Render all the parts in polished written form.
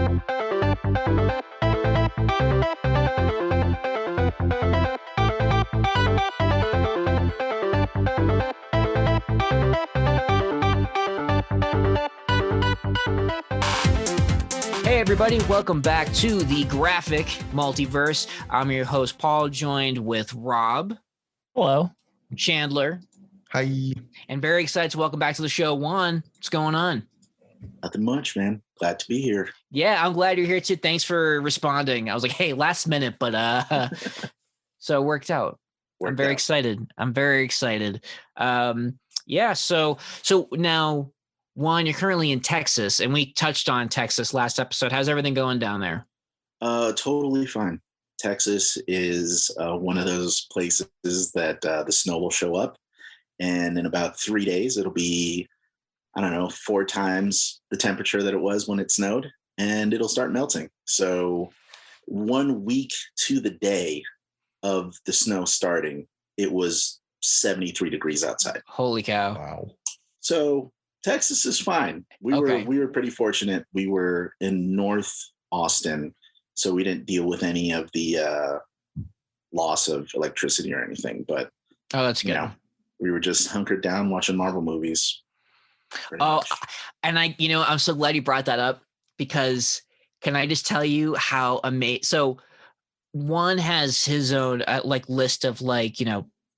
Hey everybody, welcome back to the Graphic Multiverse. I'm your host Paul, joined with Rob. Hello. Chandler. Hi. And very excited to welcome back to the show, Juan. What's going on? Nothing much, man. Glad to be here. Yeah, I'm glad you're here too. Thanks for responding. I was like, hey, last minute, but so it worked out. I'm very excited. Yeah, so now, Juan, you're currently in Texas, and we touched on Texas last episode. How's everything going down there? Totally fine. Texas is one of those places that the snow will show up, and in about 3 days, it'll be, 4 times the temperature that it was when it snowed, and it'll start melting. So 1 week to the day of the snow starting, it was 73 degrees outside. Holy cow. Wow. So Texas is fine. We were pretty fortunate. We were in North Austin, so we didn't deal with any of the loss of electricity or anything. But that's good. We were just hunkered down watching Marvel movies. Much. And I'm so glad you brought that up, because can I just tell you how amazing? So one has his own list of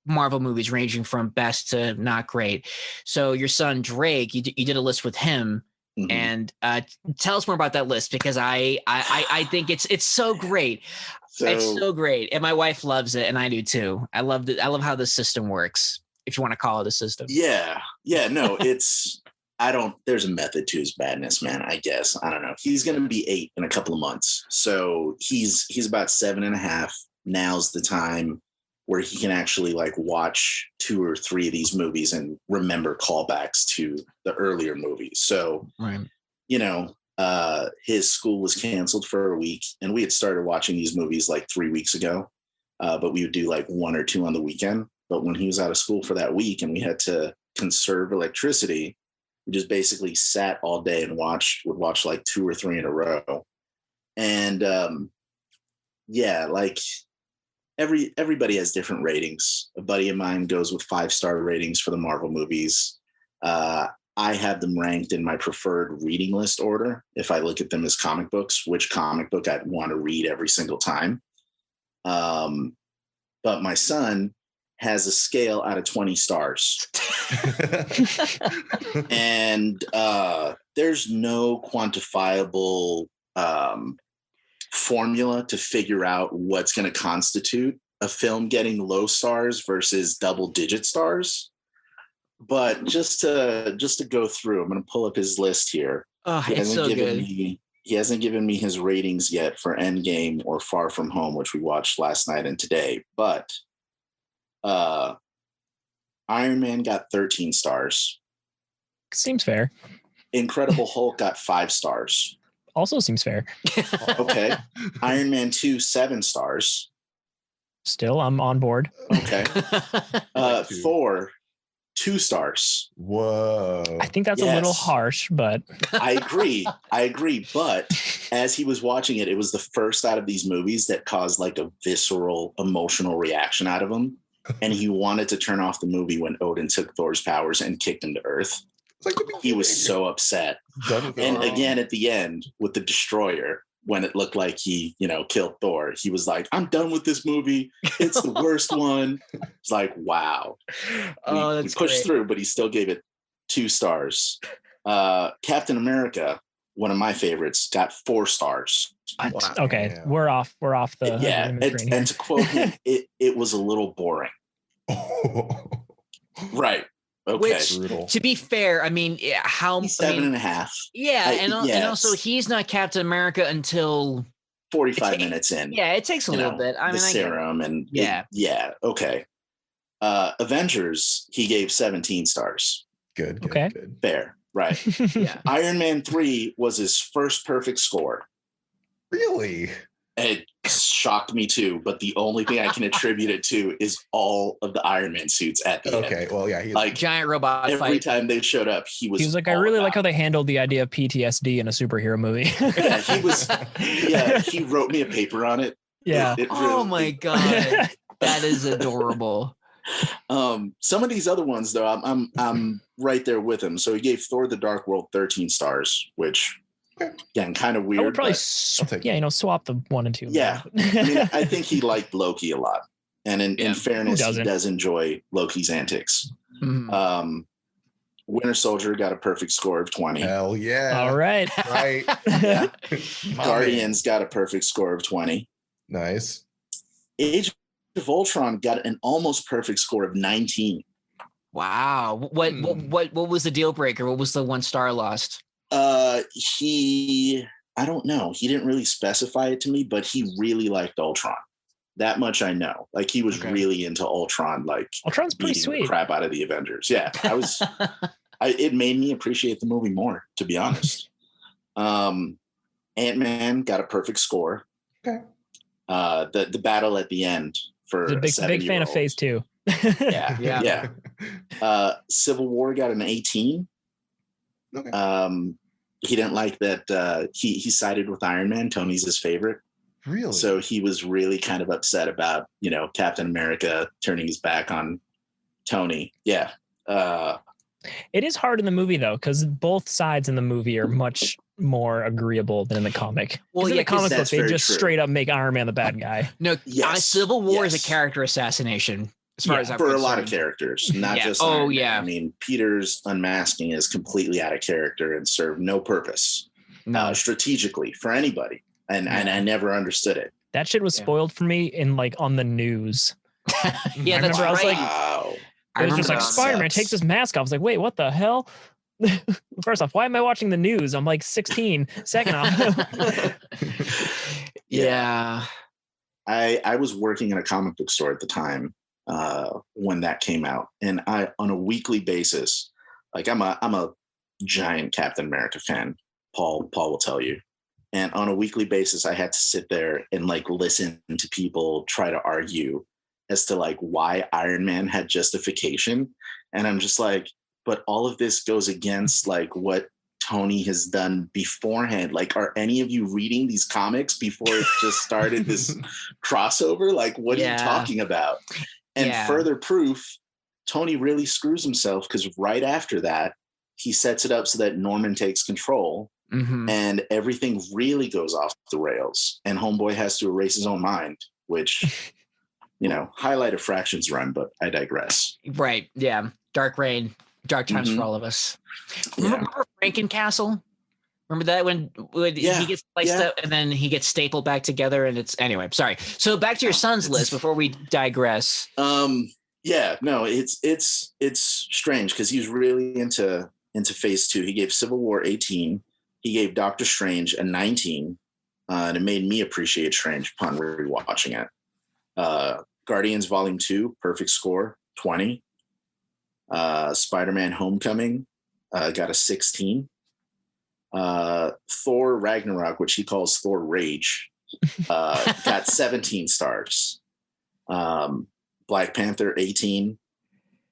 Marvel movies ranging from best to not great. So your son Drake, you did a list with him, mm-hmm. and tell us more about that list, because I think it's so great. It's so great, and my wife loves it, and I do too. I love how the system works, if you want to call it a system. Yeah. No, there's a method to his madness, man. I guess I don't know. He's gonna be 8 in a couple of months, so he's about 7.5. Now's the time where he can actually watch 2 or 3 of these movies and remember callbacks to the earlier movies. So, right. His school was canceled for a week, and we had started watching these movies 3 weeks ago, but we would do 1 or 2 on the weekend. But when he was out of school for that week and we had to conserve electricity, we just basically sat all day and would watch 2 or 3 in a row. And everybody has different ratings. A buddy of mine goes with 5-star ratings for the Marvel movies. I have them ranked in my preferred reading list order. If I look at them as comic books, which comic book I'd want to read every single time. But my son has a scale out of 20 stars. And there's no quantifiable formula to figure out what's going to constitute a film getting low stars versus double-digit stars. But just to go through, I'm going to pull up his list here. Oh, it's so good. He hasn't given me his ratings yet for Endgame or Far From Home, which we watched last night and today. But Iron Man got 13 stars. Seems fair. Incredible Hulk got 5 stars. Also seems fair. Okay. Iron Man 2, 7 stars. Still, I'm on board. Okay. Thor, 2 stars. Whoa. I think that's a little harsh, but I agree. But as he was watching it, it was the first out of these movies that caused a visceral, emotional reaction out of him. And he wanted to turn off the movie when Odin took Thor's powers and kicked him to Earth. He was so upset. And again, at the end with the Destroyer, when it looked like he, killed Thor, he was like, I'm done with this movie. It's the worst one. It's like, wow. Oh, we pushed through, but he still gave it 2 stars. Captain America, one of my favorites, got 4 stars. Wow. Okay, yeah. We're off the and to quote him, it was a little boring. Right. Okay. Which, to be fair, I mean, he's 7.5. Yeah, and also he's not Captain America until 45 minutes in. Yeah, it takes a little bit. I mean, serum and okay. Avengers, he gave 17 stars. Good. Okay. Good. Fair. Right. Yeah. Iron Man 3 was his first perfect score. Really? It shocked me too, but the only thing I can attribute it to is all of the Iron Man suits at the end. Okay, well, yeah, like giant robot every fight. time they showed up, he was like, I really like how they handled the idea of PTSD in a superhero movie. Yeah, he was. Yeah, he wrote me a paper on it. Yeah. Oh my god, that is adorable. Some of these other ones though, I'm right there with him. So he gave Thor: The Dark World 13 stars, which again, kind of weird. I would probably swap the 1 and 2. Yeah, I mean, I think he liked Loki a lot, and in fairness, he does enjoy Loki's antics. Mm-hmm. Winter Soldier got a perfect score of 20. Hell yeah! All right, right. Yeah. Guardians got a perfect score of 20. Nice. Age of Ultron got an almost perfect score of 19. Wow. What was the deal breaker? What was the 1 star lost? I don't know. He didn't really specify it to me, but he really liked Ultron. That much I know. Like he was really into Ultron. Like Ultron's pretty sweet. The crap out of the Avengers. Yeah, I was. It made me appreciate the movie more, to be honest. Ant-Man got a perfect score. Okay. The battle at the end for a big fan of Phase 2. Yeah. Civil War got an 18. Okay. He didn't like that he sided with Iron Man. Tony's his favorite. Really? So he was really kind of upset about, Captain America turning his back on Tony. Yeah. It is hard in the movie though, because both sides in the movie are much more agreeable than in the comic. Well, in the comic book, they just straight up make Iron Man the bad guy. No, Civil War is a character assassination. As far as I'm for concerned. a lot of characters, not just Iron Man. I mean, Peter's unmasking is completely out of character and served no purpose strategically for anybody, and I never understood it. That shit was spoiled for me in on the news. Yeah, I remember. I was like, wow. It was just like Spider-Man takes his mask off. I was like, wait, what the hell? First off, why am I watching the news? I'm like 16. Second off, yeah. I was working in a comic book store at the time. When that came out, and I, on a weekly basis, I'm a giant Captain America fan. Paul will tell you, and on a weekly basis, I had to sit there and listen to people try to argue as to why Iron Man had justification, and I'm just like, but all of this goes against what Tony has done beforehand. Are any of you reading these comics before it just started this crossover? What are you talking about? And further proof, Tony really screws himself because right after that, he sets it up so that Norman takes control and everything really goes off the rails. And Homeboy has to erase his own mind, which, highlight of Fraction's run, but I digress. Right. Yeah. Dark Reign, dark times for all of us. Remember Frankencastle? Remember that when he gets sliced up and then he gets stapled back together and it's anyway. Sorry. So back to your son's list before we digress. It's strange because he was really into Phase 2. He gave Civil War 18. He gave Doctor Strange a 19, and it made me appreciate Strange upon rewatching it. Guardians Volume 2, perfect score 20. Spider-Man: Homecoming got a 16. Thor Ragnarok, which he calls Thor Rage, got 17 stars. Black Panther 18,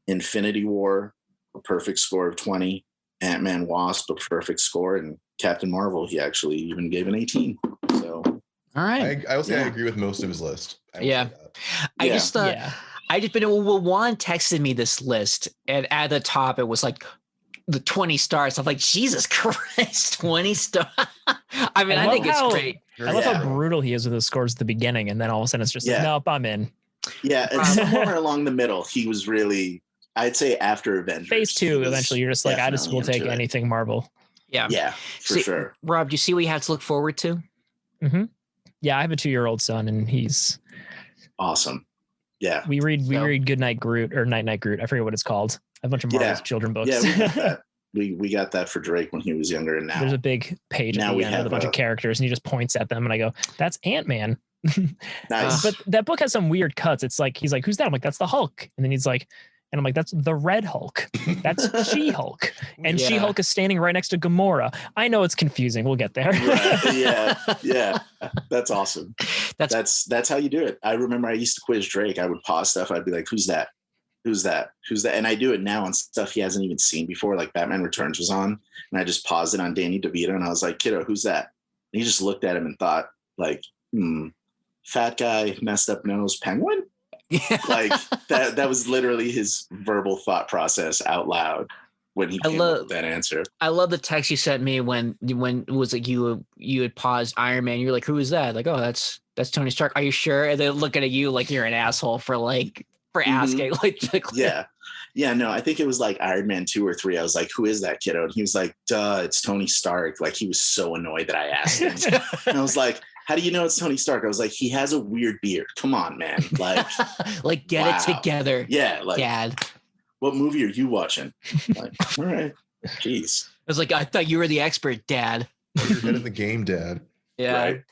Infinity War, a perfect score of 20, Ant-Man Wasp, a perfect score, and Captain Marvel, he actually even gave an 18. So, all right. I agree with most of his list. I just been Juan texted me this list, and at the top it was the 20 stars. I'm like, Jesus Christ, 20 stars. I mean, I think it's great. I love how brutal he is with his scores at the beginning, and then all of a sudden it's just nope, I'm in. Yeah, and somewhere along the middle, he was really, I'd say after Avengers. Phase 2, eventually you're just I just will take anything Marvel. Yeah, for sure. Rob, do you see what you have to look forward to? Mm-hmm. Yeah, I have a 2-year-old son, and he's awesome. Yeah, we read Goodnight Groot or Night Night Groot. I forget what it's called. A bunch of Marvel's children books. Yeah, we got that. We got that for Drake when he was younger, and now there's a big page at the end with a bunch of characters, and he just points at them, and I go, "That's Ant-Man." Nice. But that book has some weird cuts. It's he's like, "Who's that?" I'm like, "That's the Hulk," and then he's like, and I'm like, "That's the Red Hulk. That's She-Hulk," and She-Hulk is standing right next to Gamora. I know it's confusing. We'll get there. Right. Yeah, that's awesome. That's how you do it. I remember I used to quiz Drake. I would pause stuff. I'd be like, who's that? Who's that? Who's that? And I do it now on stuff he hasn't even seen before. Like Batman Returns was on, and I just paused it on Danny DeVito, and I was like, kiddo, who's that? And he just looked at him and thought, like, fat guy, messed up nose, penguin? Yeah. Like that was literally his verbal thought process out loud when he came up with that answer. I love the text you sent me when it was like you had paused Iron Man. You're like, who is that? Like, oh, that's Tony Stark. Are you sure? And they're looking at you like you're an asshole for asking. Yeah, no, I think it was like Iron Man 2 or 3. I was like, who is that kiddo? And he was like, duh, it's Tony Stark. Like, he was so annoyed that I asked him. And I was like, how do you know it's Tony Stark? I was like, he has a weird beard. Come on, man. Like, get it together. Yeah. Like, Dad. What movie are you watching? Like, all right. Jeez. I was like, I thought you were the expert, Dad. You're good at the game, Dad. Yeah. Right.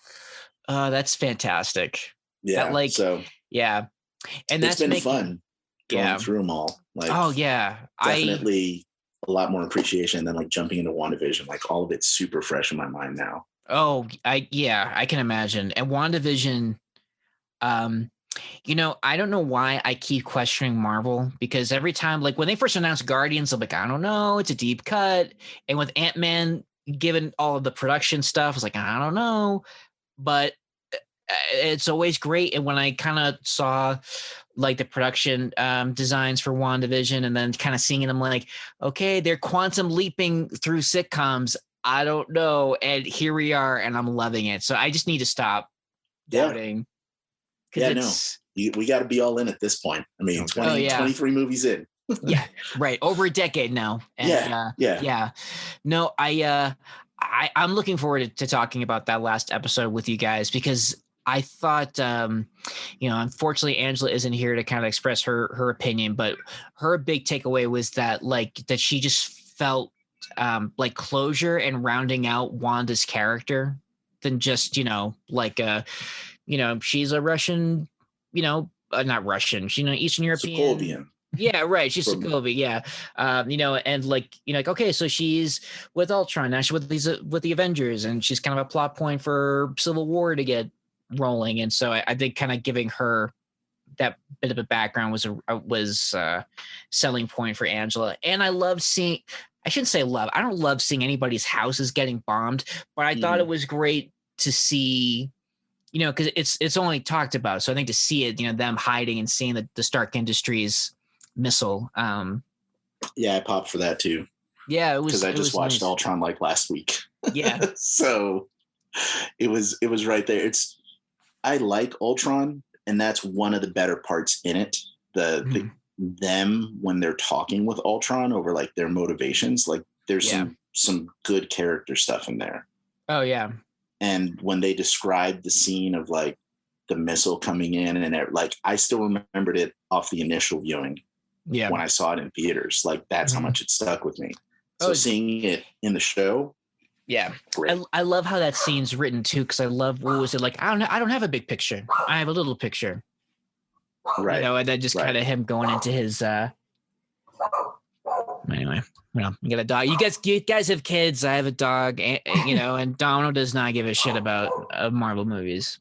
That's fantastic. Yeah. Yeah. And it's been fun going through them all. Like, oh yeah. Definitely a lot more appreciation than like jumping into WandaVision. Like all of it's super fresh in my mind now. Oh, I can imagine. And WandaVision, I don't know why I keep questioning Marvel, because every time, like when they first announced Guardians, I'm like, I don't know, it's a deep cut. And with Ant-Man, given all of the production stuff, I was like, I don't know, but it's always great. And when I kind of saw like the production designs for WandaVision, and then kind of seeing them like, okay, they're quantum leaping through sitcoms. I don't know. And here we are, and I'm loving it. So I just need to stop doubting. Yeah, no, we got to be all in at this point. I mean, 23 movies in. Yeah, right. Over a decade now. And, yeah. No, I'm looking forward to talking about that last episode with you guys, because I thought, unfortunately Angela isn't here to kind of express her opinion, but her big takeaway was that that she just felt like closure and rounding out Wanda's character than just, she's a Russian, not Russian, she's Eastern European. Sokovian. Yeah, right. She's Sokovia. Yeah. And okay, so she's with Ultron now. She's with the Avengers, and she's kind of a plot point for Civil War to get rolling. And so I think kind of giving her that bit of a background was a selling point for Angela. And I love seeing, I shouldn't say love, I don't love seeing anybody's houses getting bombed, but I thought it was great to see, because it's only talked about. So I think to see it, them hiding and seeing the Stark Industries missile. Yeah, I popped for that too. Yeah, it was, because I just watched nice. Ultron like last week. Yeah. So it was right there. I like Ultron, and that's one of the better parts in it. Them when they're talking with Ultron over like their motivations, like there's some good character stuff in there. Oh yeah. And when they described the scene of like the missile coming in, and I still remembered it off the initial viewing. Yeah. When I saw it in theaters, like that's how much it stuck with me. So seeing it in the show. Yeah. I love how that scene's written too. Cause I love, what was it like? I don't have a big picture. I have a little picture. Right. And then just kind of him going into his, anyway, you got a dog. You guys have kids. I have a dog, and Domino does not give a shit about Marvel movies.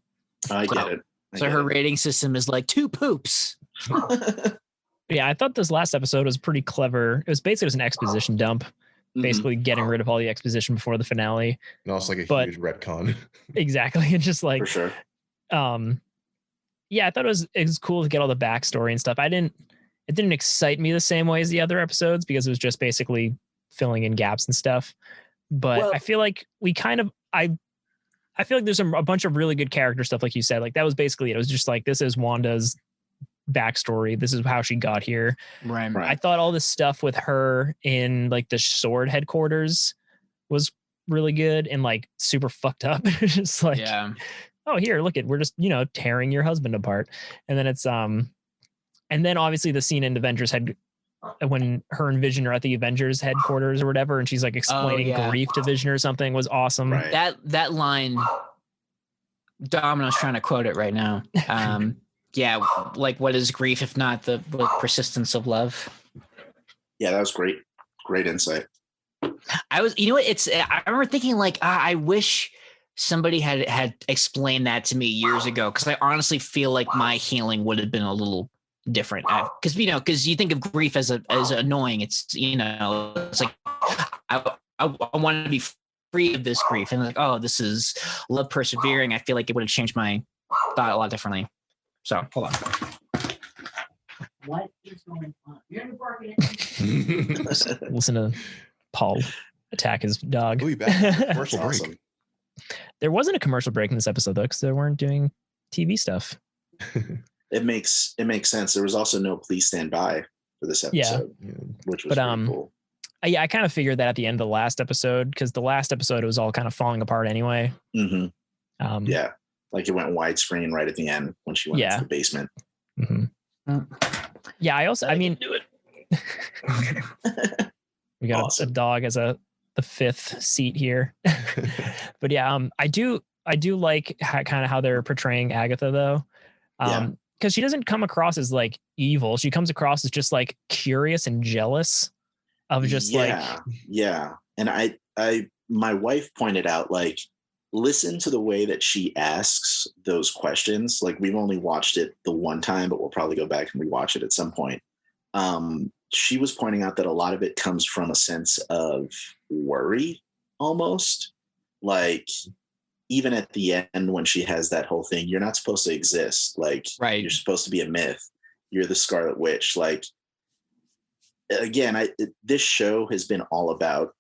I get it. So her rating system is like 2 poops. Yeah, I thought this last episode was pretty clever. It was basically an exposition dump, basically getting rid of all the exposition before the finale. And also like a huge retcon. Exactly. And just like, for sure. Yeah, I thought it was cool to get all the backstory and stuff. It didn't excite me the same way as the other episodes, because it was just basically filling in gaps and stuff. But I feel like I feel like there's a bunch of really good character stuff, like you said. Like that was basically it. It was just like, this is Wanda's backstory. This is how she got here. Right. I thought all this stuff with her in like the Sword headquarters was really good and like super fucked up. Just like, oh, here, look at, we're just, tearing your husband apart. And then it's, and then obviously the scene in Avengers when her and Vision are at the Avengers headquarters or whatever, and she's like explaining grief to Vision or something, was awesome. Right. That line, Domino's trying to quote it right now. Yeah, like what is grief if not the persistence of love? Yeah, that was great. Great insight. I remember thinking like, I wish somebody had explained that to me years ago, because I honestly feel like my healing would have been a little different, because because you think of grief as annoying. It's it's like I want to be free of this grief, and like, oh, this is love persevering. I feel like it would have changed my thought a lot differently. So hold on. What is going on? You're barking at me. Listen to Paul attack his dog. We'll be back. Commercial break. There wasn't a commercial break in this episode though, because they weren't doing TV stuff. It makes sense. There was also no Please Stand By for this episode, which was pretty cool. Yeah, I kind of figured that at the end of the last episode, because the last episode it was all kind of falling apart anyway. Mm-hmm. Yeah, like it went widescreen right at the end when she went into the basement. Mm-hmm. Yeah, I mean, do it. We got a dog as the fifth seat here. But yeah, I do like how they're portraying Agatha though. Because she doesn't come across as like evil. She comes across as just like curious and jealous of just And I my wife pointed out, like, listen to the way that she asks those questions. Like, we've only watched it the one time, but we'll probably go back and rewatch it at some point. She was pointing out that a lot of it comes from a sense of worry, almost. Like, even at the end when she has that whole thing, you're not supposed to exist. Like, you're supposed to be a myth. You're the Scarlet Witch. Like, again, this show has been all about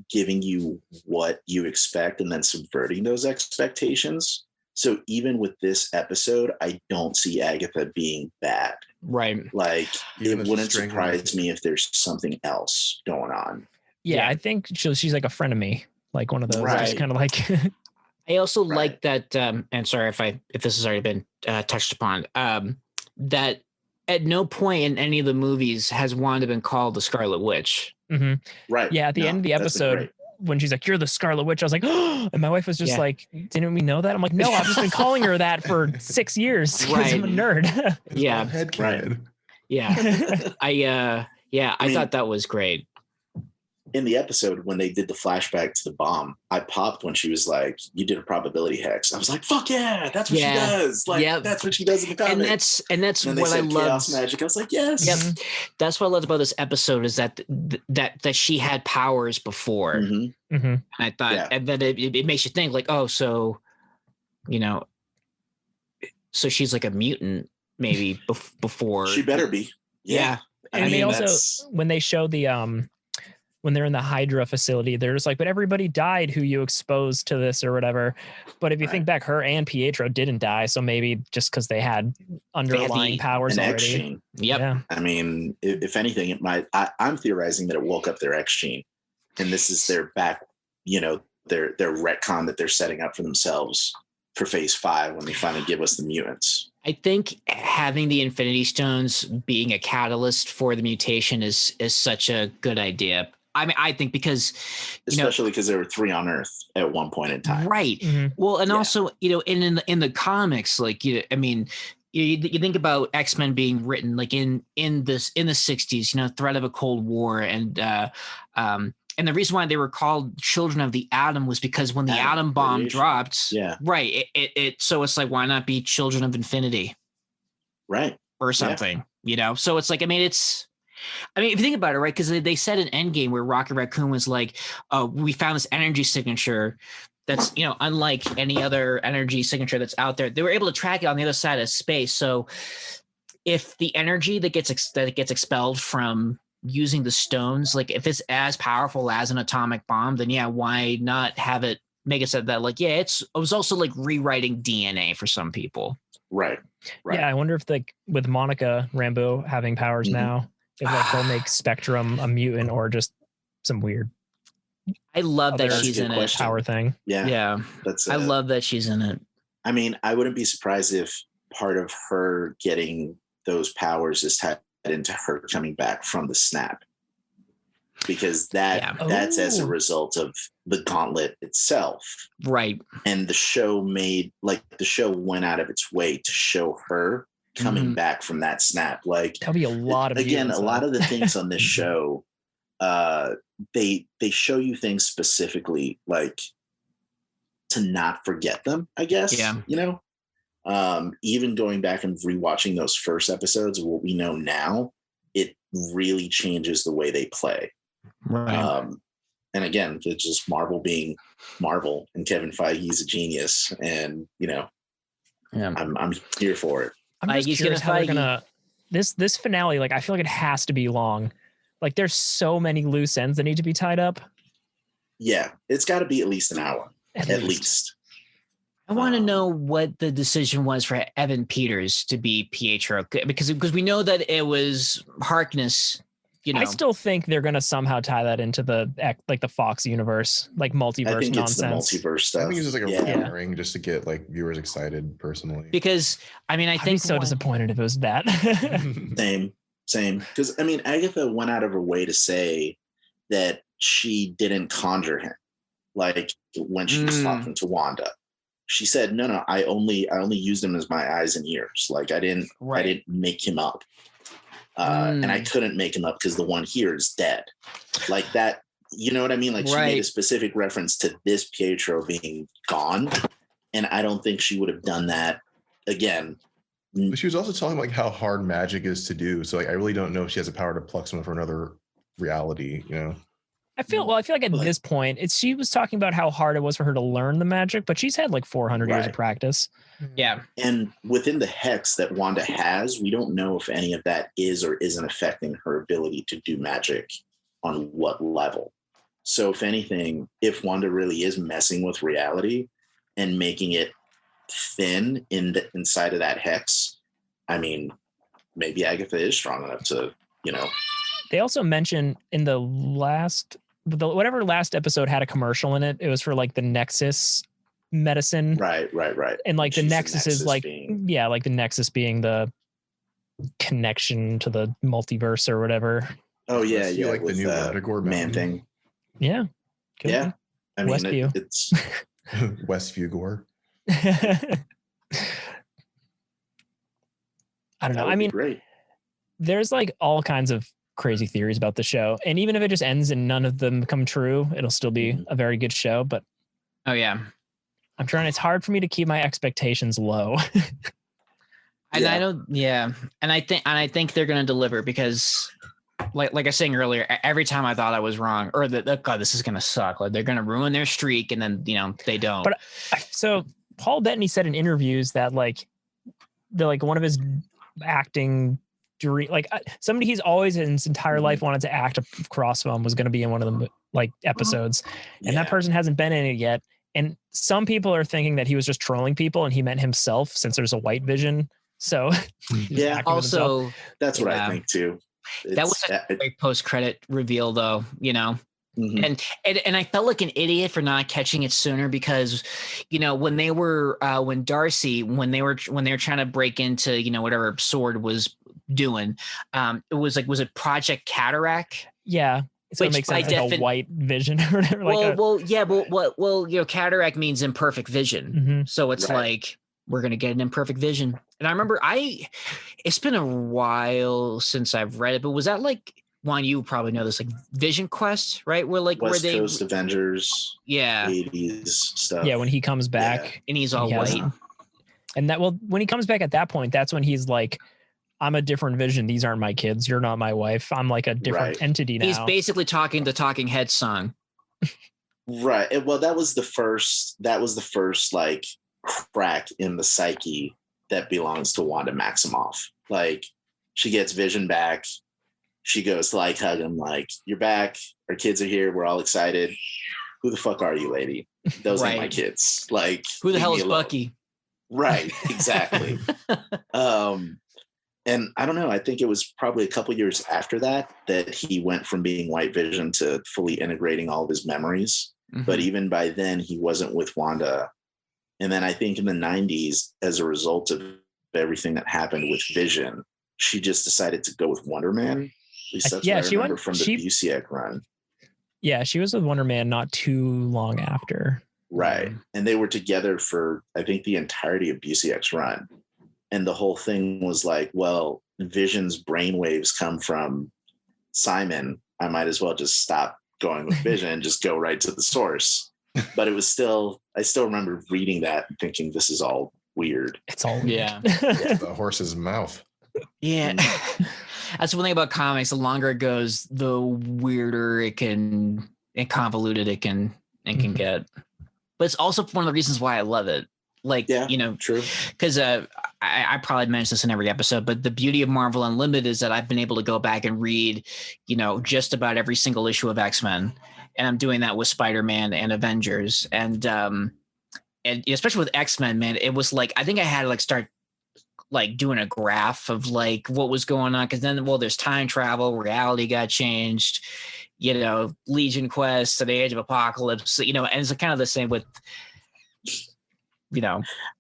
giving you what you expect and then subverting those expectations. So even with this episode, I don't see Agatha being bad. Right. Like, it wouldn't surprise me if there's something else going on. Yeah. I think she's like a friend of me, like one of those. Just kind of like. I also like that, and sorry if this has already been touched upon, that at no point in any of the movies has Wanda been called the Scarlet Witch. Mm-hmm. Right. Yeah. At the end of the episode, when she's like, "You're the Scarlet Witch," I was like, "Oh!" And my wife was just like, "Didn't we know that?" I'm like, "No, I've just been calling her that for 6 years because I'm a nerd." Yeah. Headcanon. Yeah. I thought that was great. In the episode, when they did the flashback to the bomb, I popped when she was like, "You did a probability hex." I was like, "Fuck yeah, that's what she does!" Like, that's what she does in the comic. And that's what I love. Chaos magic. I was like, "Yes." Yep. That's what I loved about this episode, is that she had powers before. Mm-hmm. Mm-hmm. And I thought, and then it makes you think, like, oh, so she's like a mutant, maybe before. She better be. Yeah. And they also, when they show the when they're in the Hydra facility, they're just like, but everybody died who you exposed to this or whatever. But if you think back, her and Pietro didn't die. So maybe just because they had underlying powers already. X-gene. Yep. Yeah. I mean, if anything, it might, I'm theorizing that it woke up their X-gene. And this is their back, their retcon that they're setting up for themselves for phase 5 when they finally give us the mutants. I think having the Infinity Stones being a catalyst for the mutation is such a good idea. I mean, I think because, especially because there were 3 on Earth at one point in time. Right. Mm-hmm. Well, and also, in the comics, like, I mean, you think about X-Men being written like in the 60s, threat of a Cold War, and the reason why they were called Children of the Atom was because when the atom bomb dropped, so it's like, why not be Children of Infinity, right, or something, So it's like, I mean, if you think about it, right, because they said in Endgame where Rocket Raccoon was like, we found this energy signature that's, unlike any other energy signature that's out there. They were able to track it on the other side of space. So if the energy that gets expelled from using the stones, like if it's as powerful as an atomic bomb, then why not have it make it so that, like, it was also like rewriting DNA for some people. Right. Yeah, I wonder if, like, with Monica Rambeau having powers now, if like they'll make Spectrum a mutant or just some weird. I love that she's in it. Power thing. Yeah. I love that she's in it. I mean, I wouldn't be surprised if part of her getting those powers is tied into her coming back from the snap, because that's as a result of the gauntlet itself. Right. And the show went out of its way to show her coming back from that snap. Like, there'll be a lot of a lot of the things on this show, they show you things specifically, like to not forget them, I guess. Yeah. You know, even going back and rewatching those first episodes of what we know now, it really changes the way they play. Right. And again, it's just Marvel being Marvel, and Kevin Feige's a genius, and you know, Yeah. I'm here for it. I'm just curious how they're gonna this finale. Like, I feel like it has to be long. Like, there's so many loose ends that need to be tied up. Yeah, it's got to be at least an hour, at least. I want to know what the decision was for Evan Peters to be Pietro, because we know that it was Harkness. You know, I still think they're going to somehow tie that into the Fox universe, like multiverse I think nonsense. It's the multiverse stuff. I think it's just like a ring just to get like viewers excited personally. Because I mean, I think I'd be so disappointed if it was that. Same. Because I mean, Agatha went out of her way to say that she didn't conjure him, like when she was talking to Wanda. She said, "No, I only used him as my eyes and ears. Like I didn't make him up." And I couldn't make him up because the one here is dead. Like that, you know what I mean? Like she made a specific reference to this Pietro being gone. And I don't think she would have done that again. But she was also telling like how hard magic is to do. So like I really don't know if she has the power to pluck someone from another reality, you know? I feel like at this point, she was talking about how hard it was for her to learn the magic, but she's had like 400 years of practice. Yeah. And within the hex that Wanda has, we don't know if any of that is or isn't affecting her ability to do magic on what level. So if anything, if Wanda really is messing with reality and making it thin inside of that hex, I mean, maybe Agatha is strong enough to, you know. They also mentioned in the whatever last episode had a commercial in it. It was for like the Nexus medicine. Right. And like the Nexus is like, like the Nexus being the connection to the multiverse or whatever. Oh yeah. Like the new Vertigo man thing. Yeah. Yeah. I mean, Westview. It's Westview Gore. I don't know. I mean, great. There's like all kinds of crazy theories about the show, and even if it just ends and none of them come true, it'll still be a very good show. But I'm trying. It's hard for me to keep my expectations low. And I don't. Yeah, and I think they're going to deliver because, like I was saying earlier, every time I thought I was wrong or that God, this is going to suck. Like they're going to ruin their streak, and then they don't. But so Paul Bettany said in interviews that like one of his acting. Like somebody he's always in his entire life wanted to act across from was going to be in one of the like episodes, and that person hasn't been in it yet. And some people are thinking that he was just trolling people and he meant himself since there's a white vision. So also that's what I think too. That was a great post-credit reveal though, you know. And I felt like an idiot for not catching it sooner because, you know, when they were Darcy when they were trying to break into, you know, whatever Sword was doing, it was like, was it Project Cataract? Yeah. So it makes sense like a white vision or whatever. Well, you know, cataract means imperfect vision. So it's like we're gonna get an imperfect vision. And I remember it's been a while since I've read it, but was that like Juan, you probably know this, like Vision Quest, right? Where like West Coast Avengers, 80s stuff. Yeah, when he comes back and he's all white. And when he comes back at that point, that's when he's like, I'm a different Vision. These aren't my kids. You're not my wife. I'm like a different entity now. He's basically talking the Talking Heads song. Right. Well, that was the first like crack in the psyche that belongs to Wanda Maximoff. Like she gets Vision back. She goes to like hug him, like, you're back. Our kids are here. We're all excited. Who the fuck are you, lady? Those ain't my kids. Like, who the hell is Bucky? Right. Exactly. And I don't know. I think it was probably a couple years after that he went from being White Vision to fully integrating all of his memories. But even by then, he wasn't with Wanda. And then I think in the 90s, as a result of everything that happened with Vision, she just decided to go with Wonder Man. At least that's what I remember from the Busiek run. Yeah, she was with Wonder Man not too long after. Right. And they were together for, I think, the entirety of Busiek's run. And the whole thing was like, well, Vision's brainwaves come from Simon. I might as well just stop going with Vision and just go right to the source. but it was still, I still remember reading that and thinking this is all weird. It's all weird. Yeah. The horse's mouth. Yeah. That's one thing about comics. The longer it goes, the weirder it can and convoluted it can get. But it's also one of the reasons why I love it. Like, true. Because I probably mentioned this in every episode, but the beauty of Marvel Unlimited is that I've been able to go back and read, just about every single issue of X-Men. And I'm doing that with Spider-Man and Avengers. And especially with X-Men, man, it was like, I think I had to start doing a graph of what was going on. Cause then, there's time travel, reality got changed, Legion Quest to the Age of Apocalypse, and it's kind of the same with,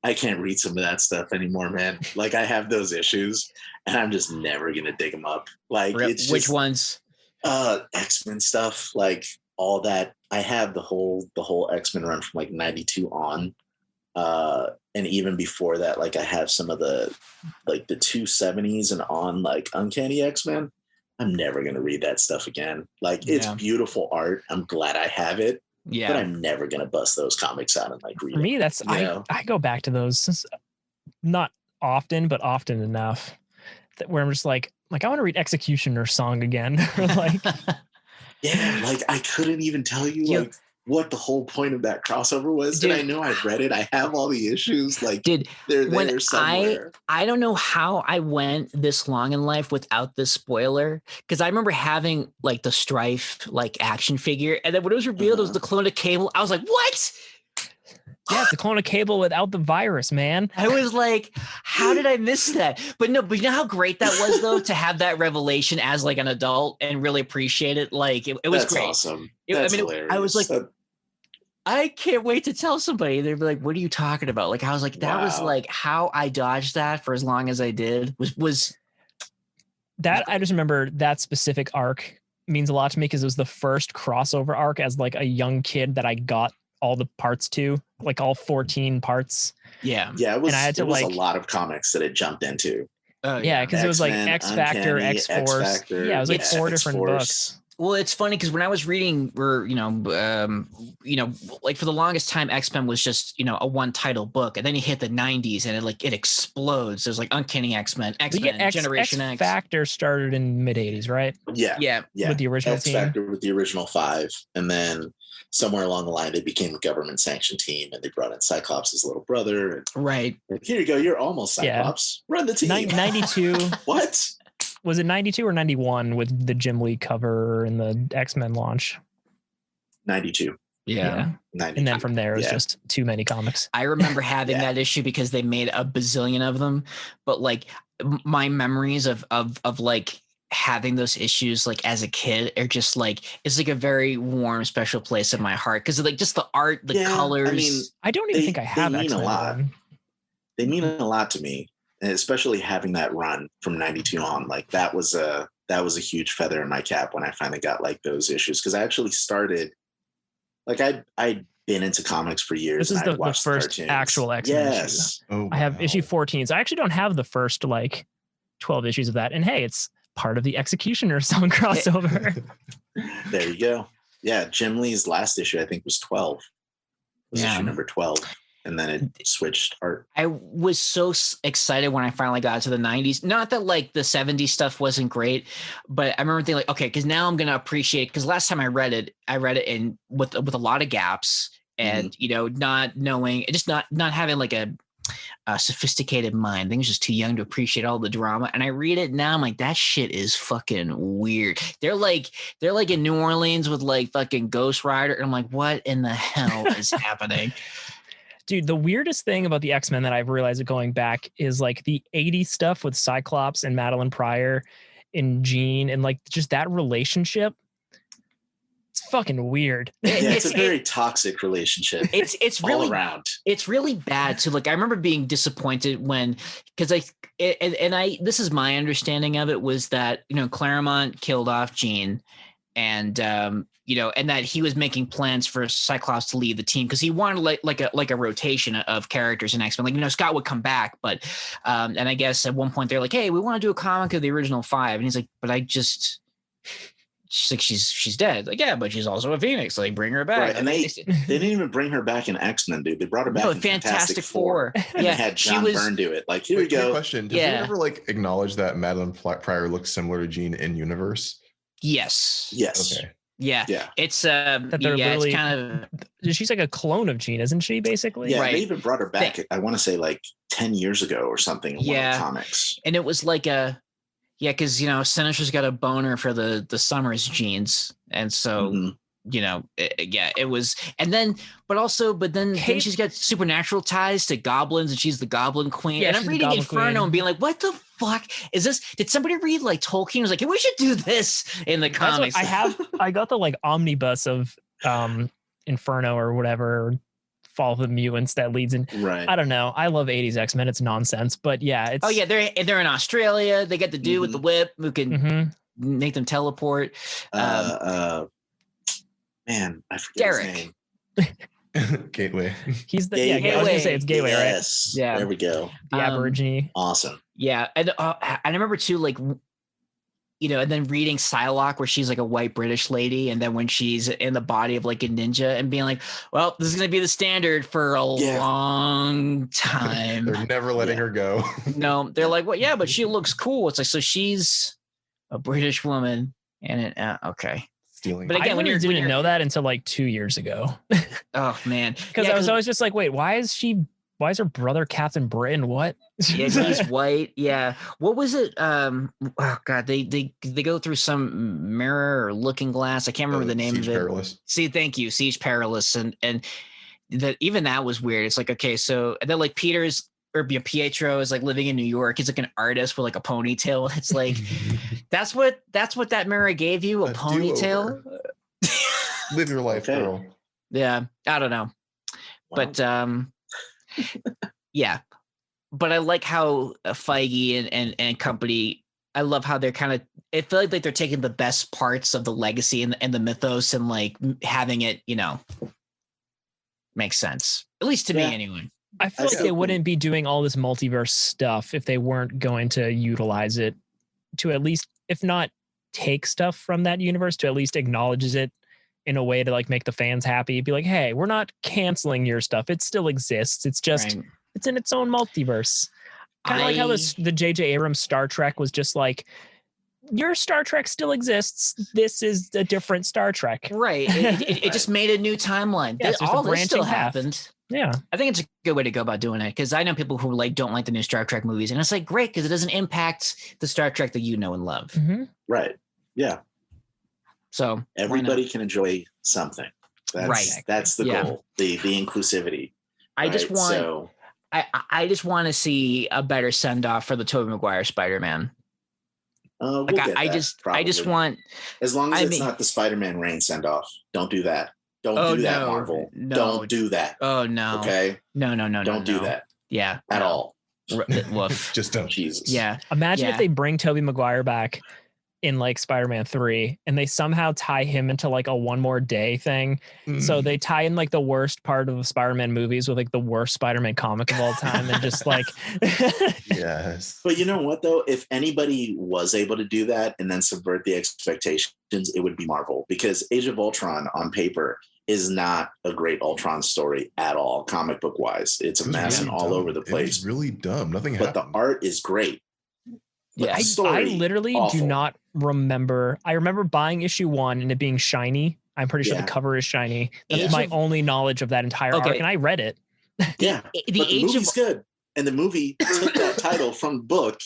I can't read some of that stuff anymore, man. I have those issues and I'm just never going to dig them up. It's just, which ones? X-Men stuff, all that. I have the whole X-Men run from 92 on. And even before that, I have some of the 270s and on Uncanny X-Men. I'm never going to read that stuff again. It's beautiful art. I'm glad I have it. Yeah. But I'm never going to bust those comics out and read For me, that's, I go back to those not often, but often enough where I'm just I want to read Executioner Song again. Yeah. I couldn't even tell you what the whole point of that crossover was. Dude, and I know I've read it. I have all the issues. They're there somewhere. I don't know how I went this long in life without this spoiler. Because I remember having the Strife action figure. And then when it was revealed it was the clone of Cable, I was like, what? Yeah, it's the clone of Cable without the virus, man. I was like, how did I miss that? But you know how great that was, though, to have that revelation as an adult and really appreciate it. It was great. Awesome. That's hilarious. I was like, I can't wait to tell somebody. They'd be like, what are you talking about? I was like, that was how I dodged that for as long as I did was that. I just remember that specific arc means a lot to me because it was the first crossover arc as a young kid that I got all the parts to, all 14 parts. Yeah. Yeah. It was, and I had to, a lot of comics that it jumped into. Yeah. Cause it was X Factor, X Force. Yeah. It was 4 different books. Well, it's funny because when I was reading, for the longest time, X-Men was just a one title book, and then you hit the '90s and it explodes. There's Uncanny X-Men, Generation X. Factor started in mid '80s, right? Yeah. With the original team. X Factor with the original 5, and then somewhere along the line they became a government sanctioned team, and they brought in Cyclops' little brother. Right. Here you go. You're almost Cyclops. Yeah. Run the team. 92. What? Was it 92 or 91 with the Jim Lee cover and the X-Men launch? 92. Yeah. 92. And then from there, it was just too many comics. I remember having that issue because they made a bazillion of them. But my memories of having those issues as a kid are just it's a very warm, special place in my heart. Because just the art, the colors. I mean, I don't even think I have X-Men. Mean a lot. They mean a lot to me. And especially having that run from 92 on, that was a huge feather in my cap when I finally got those issues. Cause I actually started, I'd been into comics for years. This is the first cartoons. Actual X-Men issue. Oh, wow. I have issue 14. So I actually don't have the first 12 issues of that. And hey, it's part of the Executioner Song crossover. There you go. Yeah. Jim Lee's last issue, I think was 12. Issue number 12. And then it switched art. I was so excited when I finally got to the 90s. Not that the 70s stuff wasn't great, but I remember thinking okay, because now I'm going to appreciate, because last time I read it in with a lot of gaps and, not knowing, just not having a sophisticated mind. I think I was just too young to appreciate all the drama. And I read it now, I'm like, that shit is fucking weird. They're in New Orleans with fucking Ghost Rider. And I'm like, what in the hell is happening? Dude, the weirdest thing about the X-Men that I've realized going back is the 80s stuff with Cyclops and Madeline Pryor and Jean and just that relationship. It's fucking weird. Yeah, it's a very toxic relationship. It's all really around. It's really bad too. I remember being disappointed because this is my understanding of it was that Claremont killed off Jean and and that he was making plans for Cyclops to leave the team because he wanted like a rotation of characters in X-Men. Scott would come back, but and I guess at one point they're like, hey, we want to do a comic of the original 5. And he's like, but I just she's like, she's dead. Like, yeah, but she's also a Phoenix. Like, bring her back. Right. And they didn't even bring her back in X-Men, dude. They brought her back in Fantastic Four. And yeah, they had John Byrne do it. Like, here we go. Question: Does anyone ever like acknowledge that Madeline Pryor looks similar to Jean in universe? Yes. Okay. Yeah. It's that they're literally, it's kind of, she's like a clone of Jean, isn't she? Basically. Yeah. Right. They even brought her back. I want to say like 10 years ago or something. In one of the comics. And it was like because Sinister's got a boner for the Summers jeans, and so it was, and then then she's got supernatural ties to goblins, and she's the Goblin Queen. And I'm reading Inferno and being like, what the fuck is this? Did somebody read like Tolkien? Was like, hey, we should do this in the comics. I got the like omnibus of Inferno or whatever. Fall of the Mutants that leads in. Right. I don't know. I love 80s X-Men. It's nonsense, but yeah, it's. Oh yeah, they're in Australia. They get the dude with the whip who can make them teleport. Man, I forget Derek. his name. Gateway. He's the Gateway. I was gonna say it's Gateway, yes. Right? Yeah. There we go. The Aborigine. Awesome. Yeah, and I remember too, like, and then reading Psylocke, where she's like a white British lady, and then when she's in the body of like a ninja, and being like, well, this is gonna be the standard for a long time. They're never letting her go. No, they're like, well, yeah, but she looks cool. It's like, so she's a British woman, and okay. Stealing. But again, when you didn't know that until like 2 years ago. Oh man, because I was always just like, wait, why is her brother Captain Britain? What? Yeah, he's white. Yeah, what was it? Oh god, they go through some mirror or looking glass. I can't remember the name of it. Perilous. See, thank you, Siege Perilous, and that even that was weird. It's like, okay, so and then like Pietro is like living in New York. He's like an artist with like a ponytail. It's like that's what that mirror gave you, a ponytail. Live your life, girl. Yeah, I don't know, but yeah, but I like how Feige and company. I love how they're kind of. I feel like they're taking the best parts of the legacy and the mythos and like having it, make sense, at least to me anyway. I feel like they wouldn't be doing all this multiverse stuff if they weren't going to utilize it to at least, if not take stuff from that universe, to at least acknowledges it in a way to like make the fans happy. Be like, hey, we're not canceling your stuff. It still exists. It's just, it's in its own multiverse. Kind of like how the J.J. Abrams Star Trek was just like, your Star Trek still exists. This is a different Star Trek. Right. It just made a new timeline. Yeah, all this still happened. Yeah. I think it's a good way to go about doing it, because I know people who like don't like the new Star Trek movies, and it's like great because it doesn't impact the Star Trek that you know and love. Mm-hmm. Right. Yeah. So everybody can enjoy something. That's the goal. The inclusivity. I just want to see a better send off for the Tobey Maguire Spider-Man. I just want, as long as it's not the Spider-Man Reign send off. Don't do that. Don't do that, Marvel. No. Don't do that. Oh no. Okay. No. Don't do that. Yeah. At all. Woof. Just don't. Jesus. Yeah. Imagine if they bring Tobey Maguire back in like Spider-Man 3 and they somehow tie him into like a One More Day thing. So they tie in like the worst part of the Spider-Man movies with like the worst Spider-Man comic of all time and just like yes. But you know what though? If anybody was able to do that and then subvert the expectations, it would be Marvel, because Age of Ultron on paper is not a great Ultron story at all, comic book wise. It's a mess and all over the place. It's really dumb. Nothing happened. But the art is great. Yeah, I literally do not remember. I remember buying issue 1 and it being shiny. I'm pretty sure the cover is shiny. That's my only knowledge of that entire arc, and I read it. Yeah, but the movie's good, and the movie took that title from the book,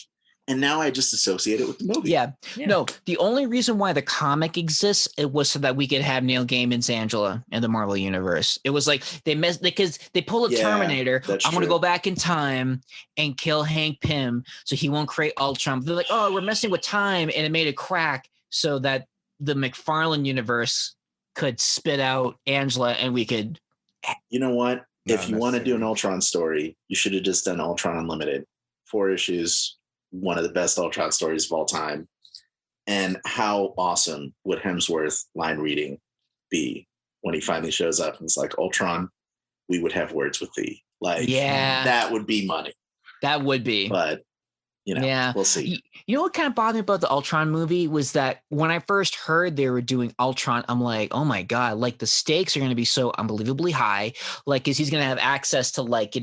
and now I just associate it with the movie. Yeah. No, the only reason why the comic exists, it was so that we could have Neil Gaiman's Angela in the Marvel universe. It was like because they pull a Terminator. I'm going to go back in time and kill Hank Pym so he won't create Ultron. They're like, oh, we're messing with time, and it made a crack so that the McFarlane universe could spit out Angela, and we could. You know what? If you want to do an Ultron story, you should have just done Ultron Unlimited. 4 issues. One of the best Ultron stories of all time. And how awesome would Hemsworth line reading be when he finally shows up and it's like, Ultron, we would have words with thee. Like, that would be money. That would be. But We'll see. You know what kind of bothered me about the Ultron movie was that when I first heard they were doing Ultron, I'm like, oh my God, like the stakes are going to be so unbelievably high. Like, cause he's going to have access to like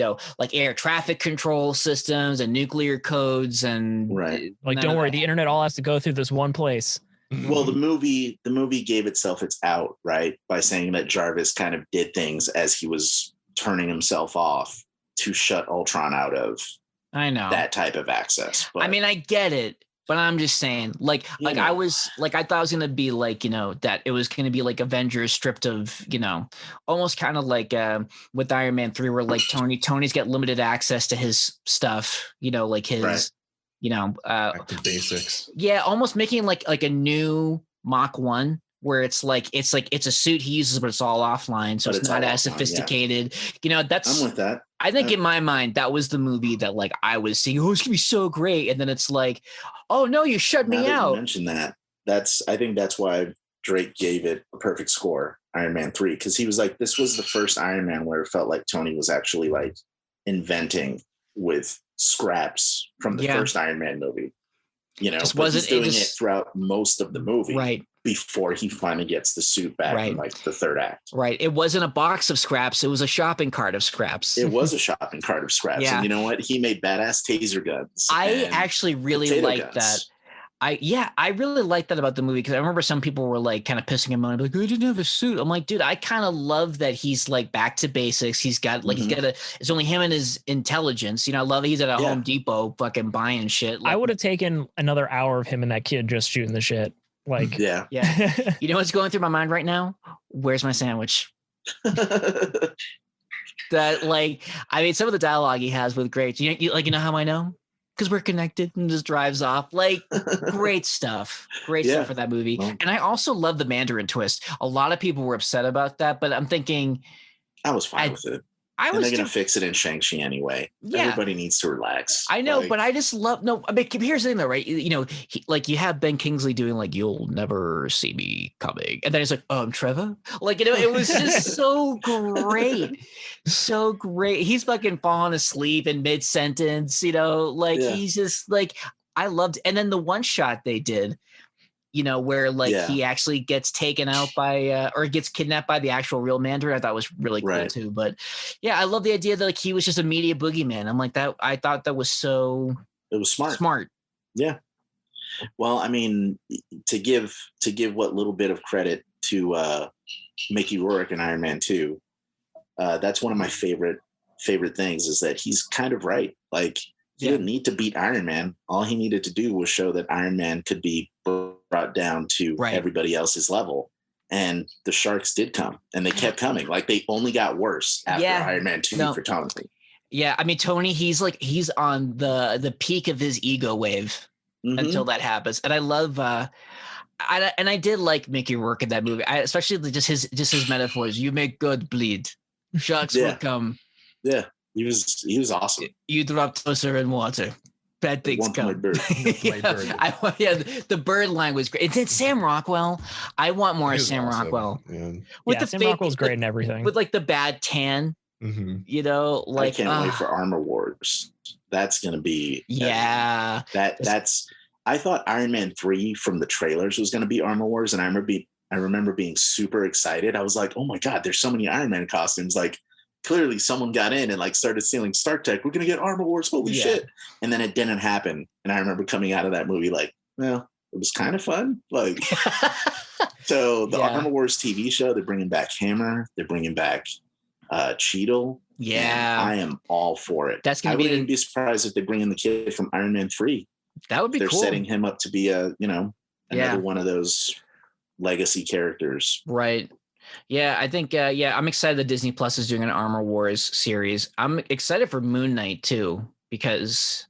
air traffic control systems and nuclear codes and like, don't worry, the internet all has to go through this one place. Well, the movie gave itself its out, right? By saying that Jarvis kind of did things as he was turning himself off to shut Ultron out of that type of access. But, I mean, I get it, but I'm just saying, I thought it was going to be like, that it was going to be like Avengers stripped of, almost kind of like with Iron Man 3 where like Tony's got limited access to his stuff, like his, back to basics. Yeah. Almost making like a new Mach 1 where it's a suit he uses, but it's all offline. So it's not as sophisticated. Yeah. I'm with that. I think in my mind, that was the movie that like I was seeing, oh, it's gonna be so great. And then it's like, oh no, you shut me out. You mentioned that. I think that's why Drake gave it a perfect score, Iron Man 3, because he was like, this was the first Iron Man where it felt like Tony was actually like inventing with scraps from the first Iron Man movie. But he's doing it throughout most of the movie. Right. Before he finally gets the suit back in like the third act. Right. It wasn't a box of scraps. It was a shopping cart of scraps. It was a shopping cart of scraps. Yeah. And you know what? He made badass taser guns. I actually really liked that. I really liked that about the movie because I remember some people were like kind of pissing him on, like, oh, he didn't have a suit. I'm like, dude, I kind of love that he's like back to basics. He's got like it's only him and his intelligence. I love that he's at a Home Depot fucking buying shit. Like, I would have taken another hour of him and that kid just shooting the shit. Like, yeah. You know what's going through my mind right now? Where's my sandwich? That like, I mean, some of the dialogue he has with greats. You know how I know? Because we're connected, and just drives off. Like, great stuff. Great stuff for that movie. Well, and I also love the Mandarin twist. A lot of people were upset about that, but I'm thinking I was fine with it. They're going to fix it in Shang-Chi anyway. Yeah. Everybody needs to relax. I know, but I just love, I mean, here's the thing though, right? You have Ben Kingsley doing like, you'll never see me coming. And then he's like, oh, I'm Trevor. Like, it was just so great. So great. He's fucking falling asleep in mid-sentence, he's just like, I loved, and then the one shot they did, where like he actually gets taken out by or gets kidnapped by the actual real Mandarin, I thought was really cool too. But yeah, I love the idea that like he was just a media boogeyman. I'm like that. I thought that was it was smart. Yeah. Well, I mean, to give what little bit of credit to Mickey Rourke in Iron Man 2, that's one of my favorite things is that he's kind of right. Like he didn't need to beat Iron Man. All he needed to do was show that Iron Man could be brought down to everybody else's level. And the sharks did come and they kept coming. Like they only got worse after Iron Man 2 for Tony. Yeah. I mean, Tony, he's on the peak of his ego wave until that happens. And I love, I did like Mickey Rourke in that movie. Especially just his metaphors. You make good bleed. Sharks will come. Yeah. He was awesome. You drop toaster in water. Bad things come. Bird. The bird line was great. It's Sam Rockwell. I want more of Sam Rockwell. Yeah. Sam Rockwell's great in everything. With like the bad tan, like I can't wait for Armor Wars. That's gonna be that's. I thought Iron Man 3 from the trailers was gonna be Armor Wars, and I remember being super excited. I was like, oh my god, there's so many Iron Man costumes. Like clearly someone got in and like started stealing Stark Tech. We're going to get Armor Wars. Holy shit. And then it didn't happen. And I remember coming out of that movie like, well, it was kind of fun. Like, so the Armor Wars TV show, they're bringing back Hammer. They're bringing back Cheadle. Yeah. I am all for it. That's going to be. I wouldn't be surprised if they bring in the kid from Iron Man 3. That would be cool. They're setting him up to be another one of those legacy characters. Right. Yeah, I think, I'm excited that Disney Plus is doing an Armor Wars series. I'm excited for Moon Knight too, because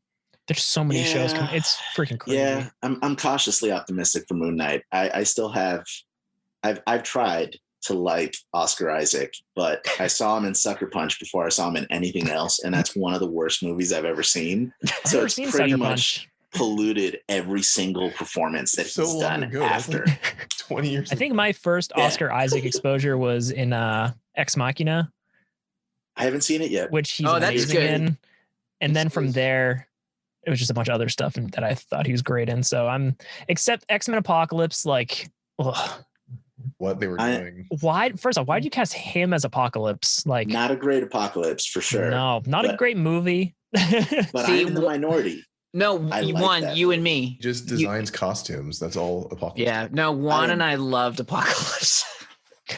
there's so many shows coming. It's freaking crazy. Yeah, I'm cautiously optimistic for Moon Knight. I still have, I've tried to like Oscar Isaac, but I saw him in Sucker Punch before I saw him in anything else. And that's one of the worst movies I've ever seen. So it's pretty much polluted every single performance that he's done after 20 years. I think my first Oscar Isaac exposure was in Ex Machina. I haven't seen it yet. Which he's amazing in. And then from there, it was just a bunch of other stuff that I thought he was great in. So except X-Men Apocalypse, like, ugh. What they were doing. Why? First off, why did you cast him as Apocalypse? Like, not a great Apocalypse for sure. No, not a great movie. But I'm in the minority. No, you and me. He just designs costumes. That's all Apocalypse. Yeah, no, Juan and I loved Apocalypse.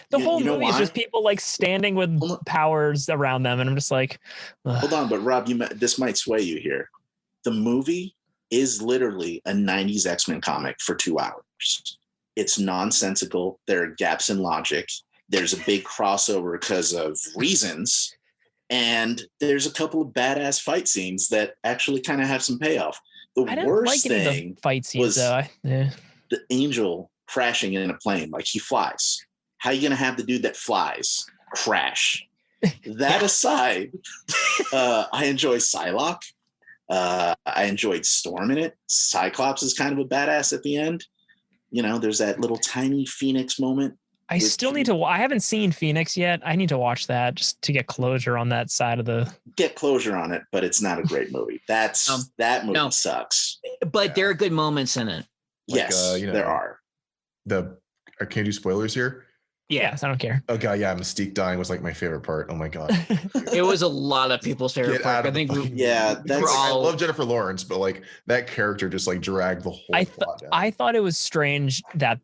The whole movie is just people like standing with powers around them, and I'm just like, ugh. Hold on, but Rob, this might sway you here. The movie is literally a 90s X-Men comic for 2 hours. It's nonsensical. There are gaps in logic. There's a big crossover because of reasons. And there's a couple of badass fight scenes that actually kind of have some payoff. The worst thing fight scenes, was the Angel crashing in a plane. Like, he flies. How are you going to have the dude that flies crash? That aside, I enjoy Psylocke. I enjoyed Storm in it. Cyclops is kind of a badass at the end. You know, there's that little tiny Phoenix moment. I still need to. I haven't seen Phoenix yet. I need to watch that just to get closure on that side of the. Get closure on it, but it's not a great movie. That movie sucks. But there are good moments in it. Like, yes, there are. Can you do spoilers here? Yes, I don't care. Oh god, yeah, Mystique dying was like my favorite part. Oh my god, it was a lot of people's favorite part. I think. I love Jennifer Lawrence, but like that character just like dragged the whole plot down. I thought it was strange that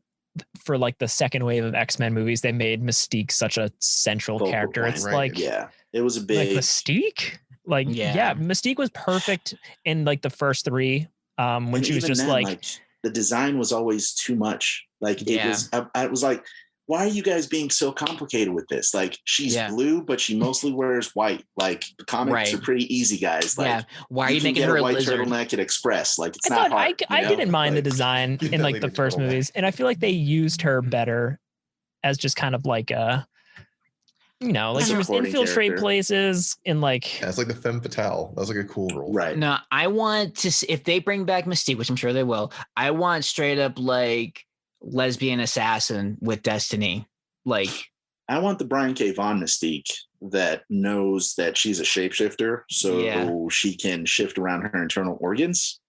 for like the second wave of X-Men movies, they made Mystique such a central character. It's like, it was a big Mystique. Like, Mystique was perfect in like the first three. When she was just then, like the design was always too much. Like it was. I was like, why are you guys being so complicated with this? Like, she's blue, but she mostly wears white. Like, the comics are pretty easy, guys. Like, why are you making her a white lizard? turtleneck at Express? Like, it's not hard. I didn't mind the design in like the first movies, and I feel like they used her better as just kind of like like she was infiltrate places in like. Yeah, it's like the femme fatale. That was like a cool role. Right. No, I want to if they bring back Mystique, which I'm sure they will. I want straight up like lesbian assassin with destiny. Like, I want the Brian K. Vaughan Mystique that knows that she's a shapeshifter, so she can shift around her internal organs.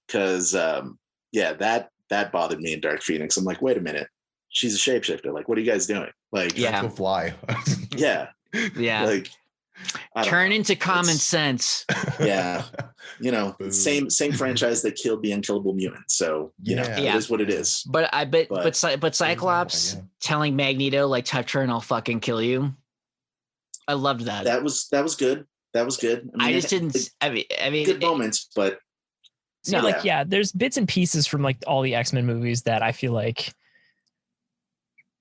Because that bothered me in Dark Phoenix. I'm like, wait a minute, she's a shapeshifter. Like, what are you guys doing? Like, fly. Like, turn into common sense. Yeah. Same franchise that killed the Unkillable Mutant. So it is what it is. But Cyclops telling Magneto, like, touch her and I'll fucking kill you. I loved that. That was good. That was good. I just didn't. I mean, good moments, but there's bits and pieces from like all the X-Men movies that I feel like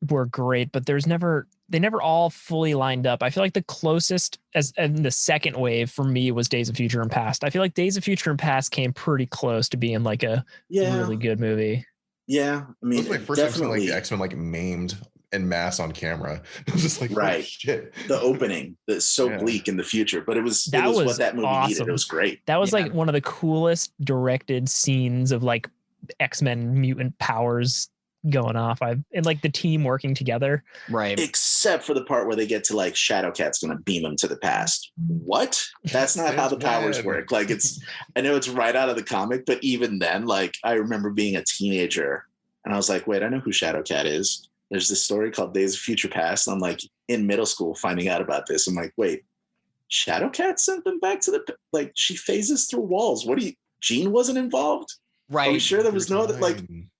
were great, but they never all fully lined up. I feel like the closest as in the second wave for me was Days of Future and Past. I feel like Days of Future and Past came pretty close to being like a really good movie. Yeah. I mean, it was my first time seeing like the X-Men like maimed en masse on camera. It was just like, right. Shit. The opening that's so bleak in the future, but it was what that movie needed. It was great. That was like one of the coolest directed scenes of like X-Men mutant powers going off. And like the team working together. Right. Except for the part where they get to like Shadowcat's going to beam them to the past. What? That's not how the powers work. Like I know it's right out of the comic, but even then, like I remember being a teenager and I was like, wait, I know who Shadowcat is. There's this story called Days of Future Past. And I'm like in middle school finding out about this. I'm like, wait, Shadowcat sent them back to like she phases through walls. Jean wasn't involved? Right. Are we sure there was no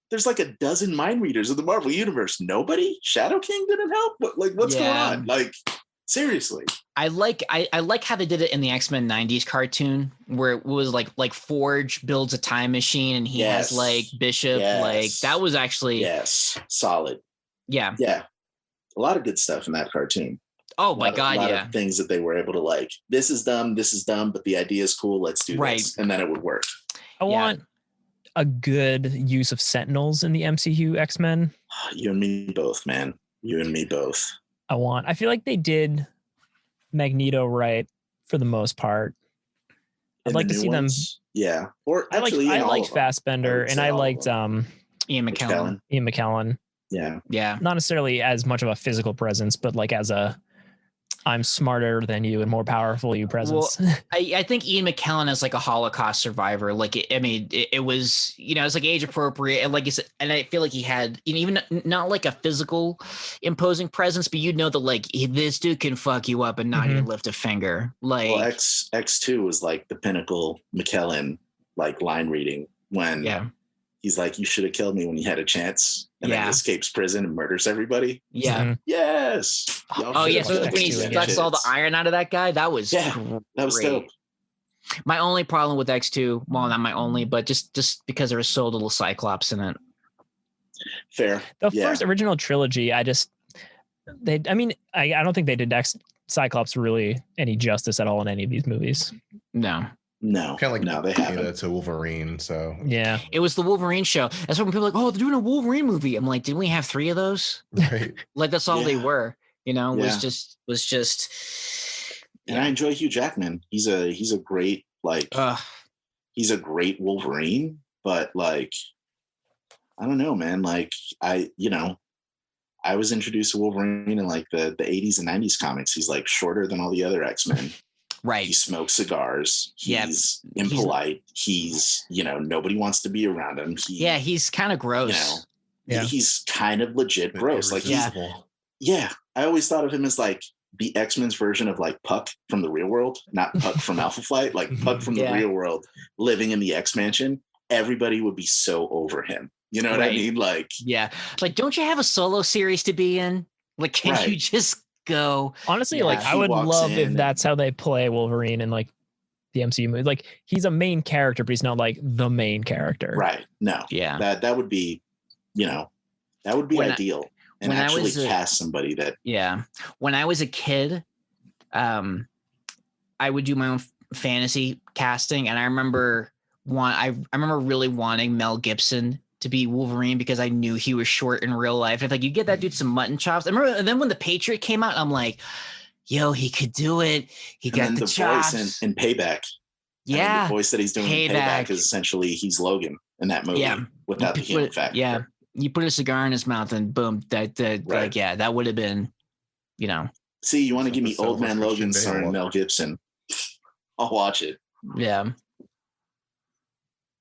there's like a dozen mind readers of the Marvel Universe. Nobody? Shadow King didn't help? What's going on? Like, seriously. I like how they did it in the X-Men 90s cartoon where it was like Forge builds a time machine and he has like Bishop. Like that was actually solid. Yeah. Yeah. A lot of good stuff in that cartoon. Oh my God. A lot of things that they were able to like, this is dumb, but the idea is cool. Let's do this. And then it would work. I want a good use of Sentinels in the MCU X-Men. You and me both, man. You and me both. I feel like they did Magneto right for the most part. I'd like to see them. Yeah. Or actually, I liked Fassbender and I liked Ian McKellen. Yeah. Yeah. Not necessarily as much of a physical presence, but like as a I'm smarter than you and more powerful you presence. Well, I think Ian McKellen is like a Holocaust survivor. Like, it was, it's like age appropriate. And like you said, and I feel like he had, even not like a physical imposing presence, but that like this dude can fuck you up and not even lift a finger. Like, well, X2 was like the pinnacle McKellen like line reading when he's like, you should have killed me when you had a chance. And then he escapes prison and murders everybody. Yeah. Mm-hmm. Yes. Oh, yeah. So when he sucks all the iron out of that guy, that was that was dope. My only problem with X2, well, not my only, but just because there was so little Cyclops in it. Fair. The first original trilogy, I don't think they did Cyclops really any justice at all in any of these movies. No. Kind of like they haven't. That's a Wolverine, so yeah, it was the Wolverine show. That's when people are like, oh, they're doing a Wolverine movie. I'm like, didn't we have 3 of those? Right. Like that's all they were. Was just. And I enjoy Hugh Jackman. He's a great he's a great Wolverine, but like I don't know, man. Like I was introduced to Wolverine in like the 80s and 90s comics. He's like shorter than all the other X-Men. Right. He smokes cigars. He's impolite. He's nobody wants to be around him. He's kind of gross. He's kind of legit gross. Like I always thought of him as like the X-Men's version of like Puck from the real world, not Puck from Alpha Flight, like Puck from the real world living in the X-Mansion. Everybody would be so over him. You know what I mean? Like, like, don't you have a solo series to be in? Like, can you just go? Honestly, like I would love if that's how they play Wolverine in like the MCU movie. Like he's a main character, but he's not like the main character. Right. No. Yeah. That would be, that would be ideal. And actually cast somebody that. Yeah. When I was a kid, I would do my own fantasy casting, and I remember really wanting Mel Gibson to be Wolverine because I knew he was short in real life. If like you get that dude some mutton chops, I remember. And then when The Patriot came out, I'm like, yo, he could do it. He got the chops. Voice in Payback. Yeah, the voice that he's doing in Payback is essentially he's Logan in that movie. Yeah, without the human factor. Yeah, you put a cigar in his mouth and boom, that would have been, See, you want to give me Old Man Logan starring Mel Gibson? I'll watch it. Yeah.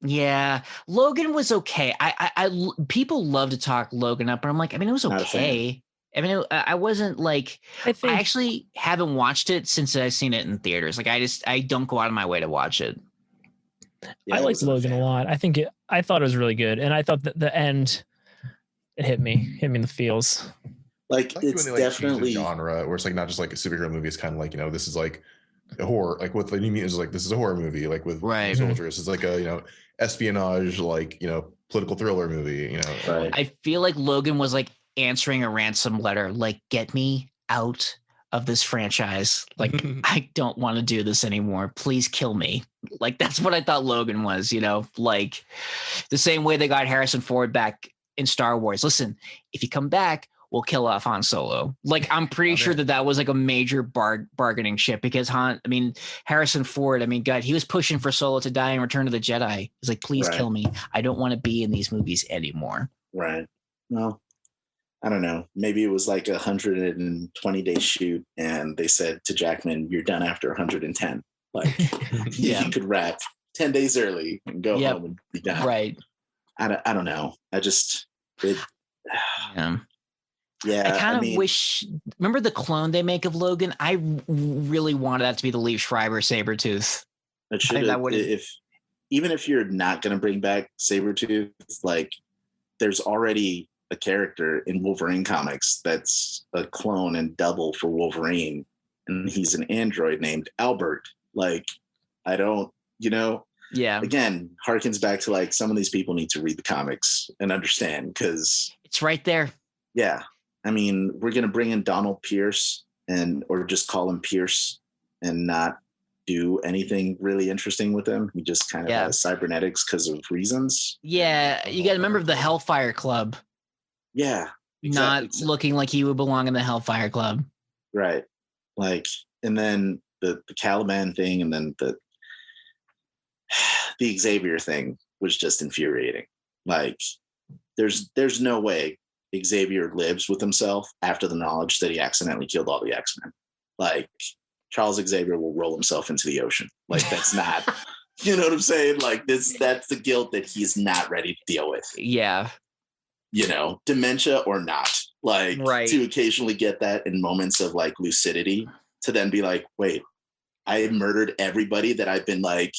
Yeah, Logan was okay. I people love to talk Logan up, but I'm like, it was okay. I wasn't like. I actually haven't watched it since I've seen it in theaters. Like, I don't go out of my way to watch it. Yeah, I liked Logan a lot. I thought it was really good, and I thought that the end, it hit me in the feels. Like it's definitely genre where it's like not just like a superhero movie. It's kind of like this is like a horror. Like with the New Mutants, like this is a horror movie. Like with soldiers, it's like a espionage, like political thriller movie. Right. I feel like Logan was like answering a ransom letter, like, get me out of this franchise. Like, I don't want to do this anymore. Please kill me. Like, that's what I thought Logan was, like the same way they got Harrison Ford back in Star Wars. Listen, if you come back, we'll kill off Han Solo. Like, I'm pretty sure that was like a major bargaining chip because Harrison Ford, God, he was pushing for Solo to die in Return of the Jedi. He's like, please kill me. I don't want to be in these movies anymore. Right. Well, I don't know. Maybe it was like 120-day shoot and they said to Jackman, you're done after 110. Like, he could wrap 10 days early and go home and be done. Right. I don't know. I kind of wish. Remember the clone they make of Logan? I really wanted that to be the Liev Schreiber Sabretooth. Even if you're not going to bring back Sabretooth, like there's already a character in Wolverine comics that's a clone and double for Wolverine, and he's an android named Albert. Like, I don't, again, harkens back to like some of these people need to read the comics and understand because it's right there. Yeah. We're going to bring in Donald Pierce or just call him Pierce and not do anything really interesting with him. He just kind of has cybernetics because of reasons. Yeah. You got a member of the Hellfire Club. Yeah. Not looking like he would belong in the Hellfire Club. Right. Like, and then the Caliban thing and then the Xavier thing was just infuriating. Like, there's no way Xavier lives with himself after the knowledge that he accidentally killed all the X-Men. like Charles Xavier will roll himself into the ocean. Like that's not, you know what I'm saying? Like that's the guilt that he's not ready to deal with. Yeah. You know, dementia or not, like right. to occasionally get that in moments of like lucidity, to then be like, wait, I murdered everybody that I've been like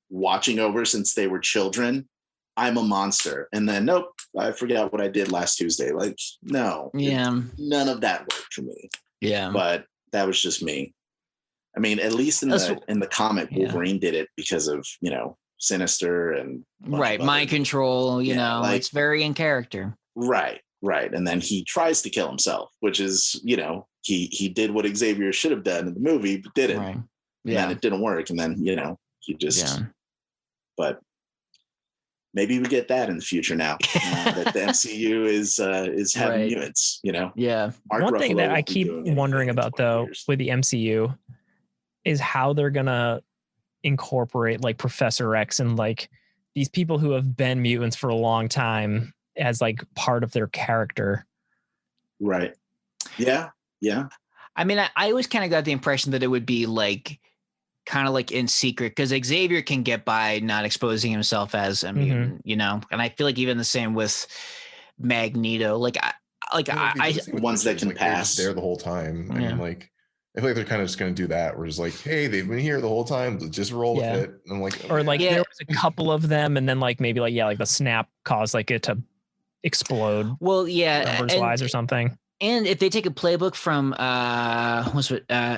watching over since they were children. I'm a monster. And then, nope, I forgot what I did last Tuesday. Like, no, none of that worked for me. Yeah. But that was just me. I mean, at least in the comic, Wolverine did it because of, you know, Sinister and mind control, you know, like, it's very in character. Right. And then he tries to kill himself, which is, you know, he did what Xavier should have done in the movie, but didn't. Right. And then it didn't work. And then, you know, he just but maybe we get that in the future now that the MCU is having mutants, you know? Yeah. One thing that I keep wondering about, though, with the MCU is how they're going to incorporate like Professor X and like these people who have been mutants for a long time as like part of their character. Right. Yeah. I mean, I always kind of got the impression that it would be like kind of like in secret, because Xavier can get by not exposing himself as a mutant, you know? And I feel like even the same with Magneto, I ones that can pass there the whole time. I mean, like, I feel like they're kind of just going to do that. We're just like, hey, they've been here the whole time. Just roll with it. And I'm like, okay. Or like there was a couple of them, and then like maybe like like the snap caused like it to explode. Well, numbers wise or something. And if they take a playbook from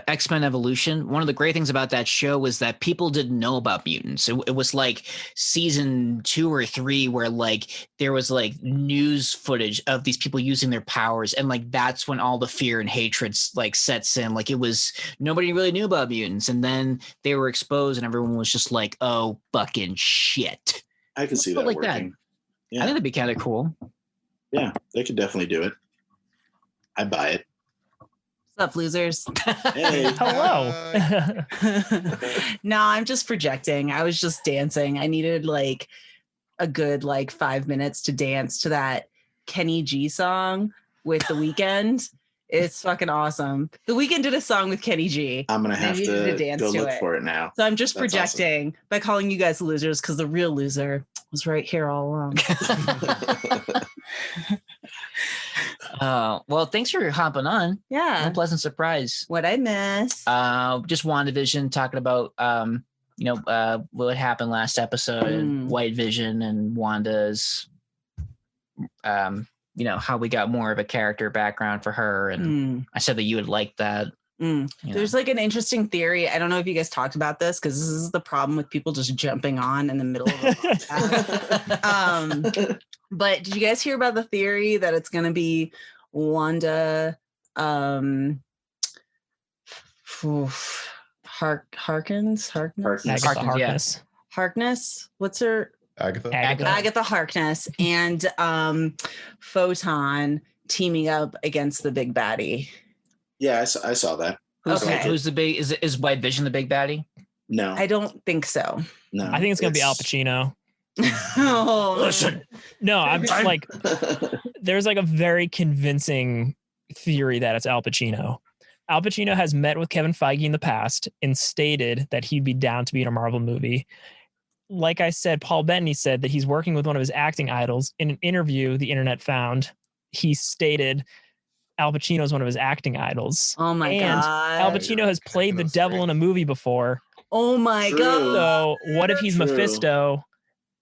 X-Men Evolution, one of the great things about that show was that people didn't know about mutants. It was like season 2 or 3 where like there was like news footage of these people using their powers, and like that's when all the fear and hatred like sets in. Like it was nobody really knew about mutants, and then they were exposed, and everyone was just like, "Oh, fucking shit!" I can see that like working. That. Yeah. I think that'd be kind of cool. Yeah, they could definitely do it. I buy it. What's up, losers? Hey. Hello. No, I'm just projecting. I was just dancing. I needed like a good 5 minutes to dance to that Kenny G song with The Weeknd. It's fucking awesome. The Weeknd did a song with Kenny G. I'm going to have to dance go to look for it now. So I'm just projecting by calling you guys losers, because the real loser was right here all along. Well, thanks for hopping on. Yeah. A pleasant surprise. What I miss? Just WandaVision, talking about what happened last episode, White Vision and Wanda's how we got more of a character background for her, and I said that you would like that. There's like an interesting theory. I don't know if you guys talked about this, because this is the problem with people just jumping on in the middle of a podcast. But did you guys hear about the theory that it's going to be Wanda Harkness? What's her? Agatha Harkness and Photon teaming up against the big baddie. Yeah, I saw that. Who's the big? Is White Vision the big baddie? No, I don't think so. No, I think it's gonna be Al Pacino. Oh, listen. No, I'm just like, there's like a very convincing theory that it's Al Pacino. Al Pacino has met with Kevin Feige in the past and stated that he'd be down to be in a Marvel movie. Like I said, Paul Bettany said that he's working with one of his acting idols. In an interview the internet found, he stated Al Pacino is one of his acting idols. Oh my God. Al Pacino has played the devil in a movie before. Oh my God. So what if he's Mephisto?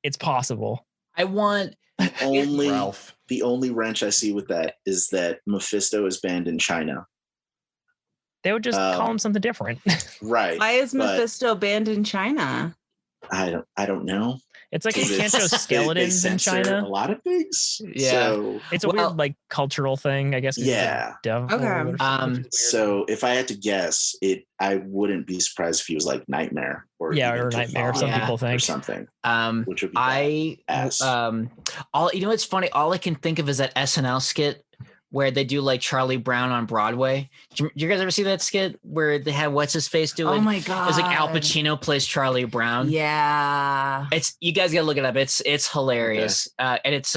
It's possible. I want the only wrench I see with that is that Mephisto is banned in China. They would just call him something different. Right. Why is Mephisto banned in China? I don't know. It's like you can't show skeletons in China. A lot of things. Yeah. So, it's a weird cultural thing, I guess. Yeah. Okay. So if I had to guess, I wouldn't be surprised if he was like Nightmare or Nightmare. Some people think or something. Which would be it's funny. All I can think of is that SNL skit where they do like Charlie Brown on Broadway. Do you guys ever see that skit where they had what's his face do it? Oh my God. It's like Al Pacino plays Charlie Brown. Yeah. You guys gotta look it up. It's hilarious. And it's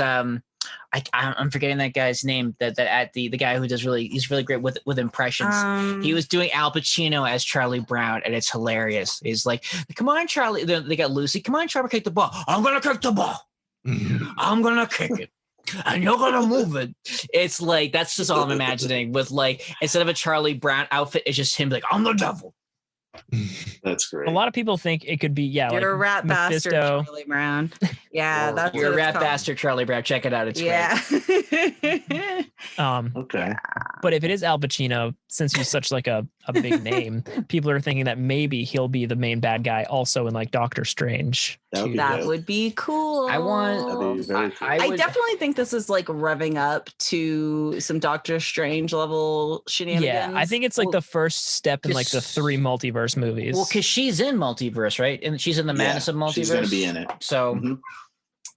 I'm forgetting that guy's name. That at the guy who does he's really great with impressions. He was doing Al Pacino as Charlie Brown, and it's hilarious. He's like, "Come on, Charlie." They got Lucy. Come on, Charlie, kick the ball. I'm gonna kick the ball. I'm gonna kick it. And you're gonna move it. It's like that's just all I'm imagining. With like instead of a Charlie Brown outfit, it's just him like, I'm the devil. That's great. A lot of people think it could be you're like a rat Mephisto. bastard, Charlie Brown. Yeah, that's you're a rat bastard, Charlie Brown. Check it out. It's great. Okay. But if it is Al Pacino, since he's such like a big name, people are thinking that maybe he'll be the main bad guy also in like Doctor Strange. That would be cool. I definitely think this is like revving up to some Doctor Strange level shenanigans. Yeah, I think it's like the first step in like the 3 multiverse movies. Well, because she's in Multiverse, right? And she's in the Madness of Multiverse. She's going to be in it. So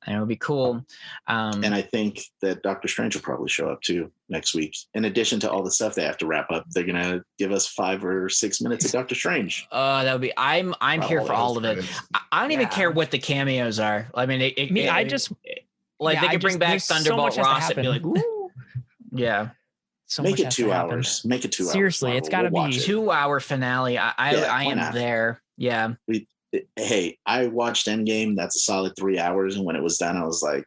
and it would be cool. And I think that Doctor Strange will probably show up too next week. In addition to all the stuff they have to wrap up, they're gonna give us 5 or 6 minutes of Doctor Strange. That would be. I'm here for all of it. I don't even care what the cameos are. I mean, they could bring back Thunderbolt Ross and be like, ooh, yeah. So make it 2 hours. Make it 2 hours. Seriously, it's got to be 2-hour finale. I am there. Yeah. Hey, I watched Endgame. That's a solid 3 hours. And when it was done, I was like,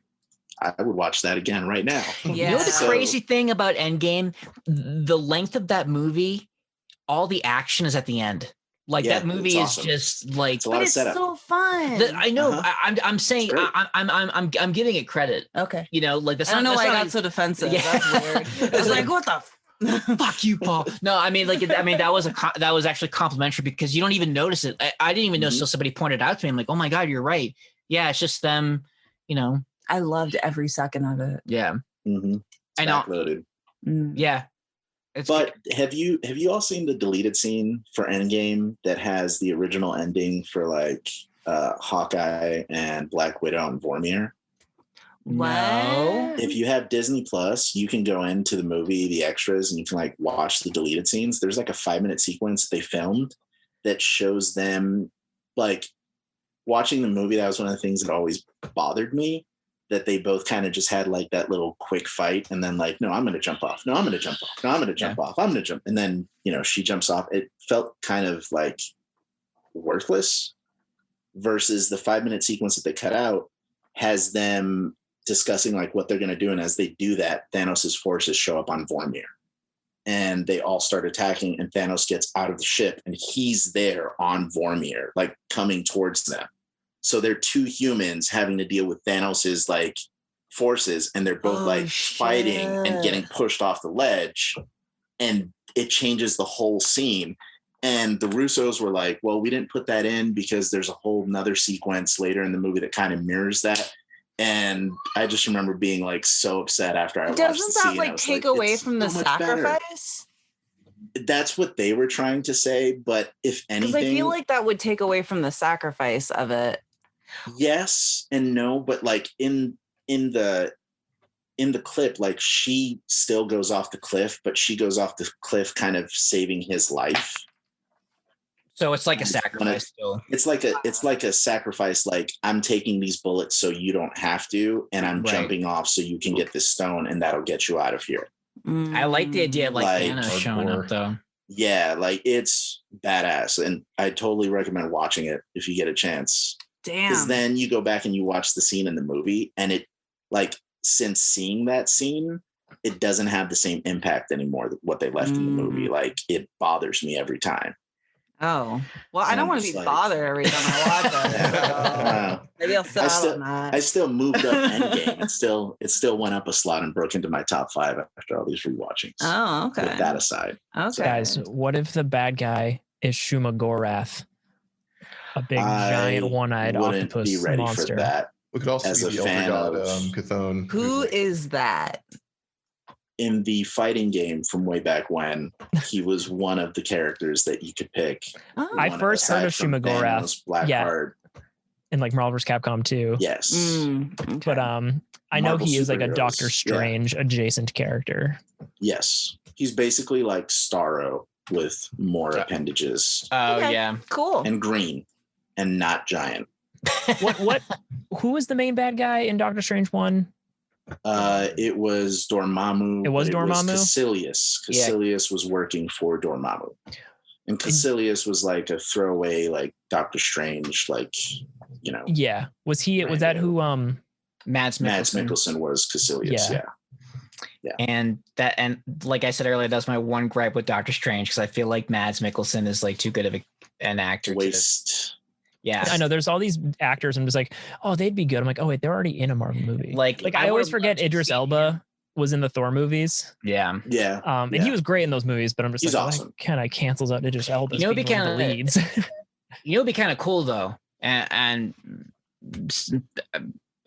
I would watch that again right now. Yeah. You know the crazy thing about Endgame? The length of that movie, all the action is at the end. Like that movie is just like, it's so fun. I know. I'm saying I'm giving it credit. Okay. You know, like I don't know why I got so defensive. Yeah. That's weird. I was like, what the fuck you, Paul. No, I mean, that was actually complimentary because you don't even notice it. I didn't even know until somebody pointed out to me. I'm like, oh my God, you're right. Yeah, it's just them, you know. I loved every second of it. Yeah. I know. Yeah. But have you all seen the deleted scene for Endgame that has the original ending for like Hawkeye and Black Widow and Vormir? No. If you have Disney Plus, you can go into the movie, the extras, and you can like watch the deleted scenes. There's like a 5-minute sequence they filmed that shows them like watching the movie. That was one of the things that always bothered me, that they both kind of just had like that little quick fight and then like, no, I'm going to jump off. No, I'm going to jump off. No, I'm going to jump off. I'm going to jump. And then, you know, she jumps off. It felt kind of like worthless versus the 5-minute sequence that they cut out has them discussing like what they're going to do. And as they do that, Thanos' forces show up on Vormir and they all start attacking and Thanos gets out of the ship and he's there on Vormir, like coming towards them. So they're 2 humans having to deal with Thanos's like forces and they're both fighting and getting pushed off the ledge and it changes the whole scene. And the Russos were like, well, we didn't put that in because there's a whole nother sequence later in the movie that kind of mirrors that. And I just remember being like so upset after I watched the scene. Doesn't that like take away from the sacrifice? That's what they were trying to say, but if anything, I feel like that would take away from the sacrifice of it. Yes and no, but like in the clip, like she still goes off the cliff, but she goes off the cliff kind of saving his life. So it's like a sacrifice still. It's like a sacrifice, like I'm taking these bullets so you don't have to, and I'm jumping off so you can get this stone and that'll get you out of here. I like the idea of like Anna showing up though. Yeah, like it's badass. And I totally recommend watching it if you get a chance. Damn. Because then you go back and you watch the scene in the movie and it like since seeing that scene, it doesn't have the same impact anymore than what they left in the movie. Like it bothers me every time. Oh, well, I don't want to be bothered every time I watch it. So maybe I'll sit out on that. I still moved up Endgame. It still went up a slot and broke into my top 5 after all these rewatchings. Oh, okay. With that aside. Okay. So guys, what if the bad guy is Shuma Gorath? A big, giant, one-eyed octopus be ready monster. For that. We could also as be the elder god Chthon. Who is that? In the fighting game from way back when, he was one of the characters that you could pick. Oh. I first heard of Shuma Gorath. Blackheart. In like Marvel vs. Capcom 2. Yes. Okay. But I know he is like a Doctor Strange adjacent character. Yes. He's basically like Starro with more appendages. Oh, yeah. Cool. And green and not giant. Who was the main bad guy in Doctor Strange 1? It was Dormammu. It was Dormammu? Caecilius was working for Dormammu. And Caecilius was like a throwaway, like Doctor Strange, like, you know. Yeah. Was that who Mads Mikkelsen was Caecilius, yeah. And like I said earlier, that's my one gripe with Doctor Strange, because I feel like Mads Mikkelsen is like too good of an actor. Waste. Yeah, I know there's all these actors. I'm just like, oh, they'd be good. I'm like, oh wait, they're already in a Marvel movie. Like I always forget Idris Elba was in the Thor movies. Yeah. And he was great in those movies, but I'm just awesome. Kind of cancels out Idris Elba. You know, be kind of leads. It'd be kind of cool though, and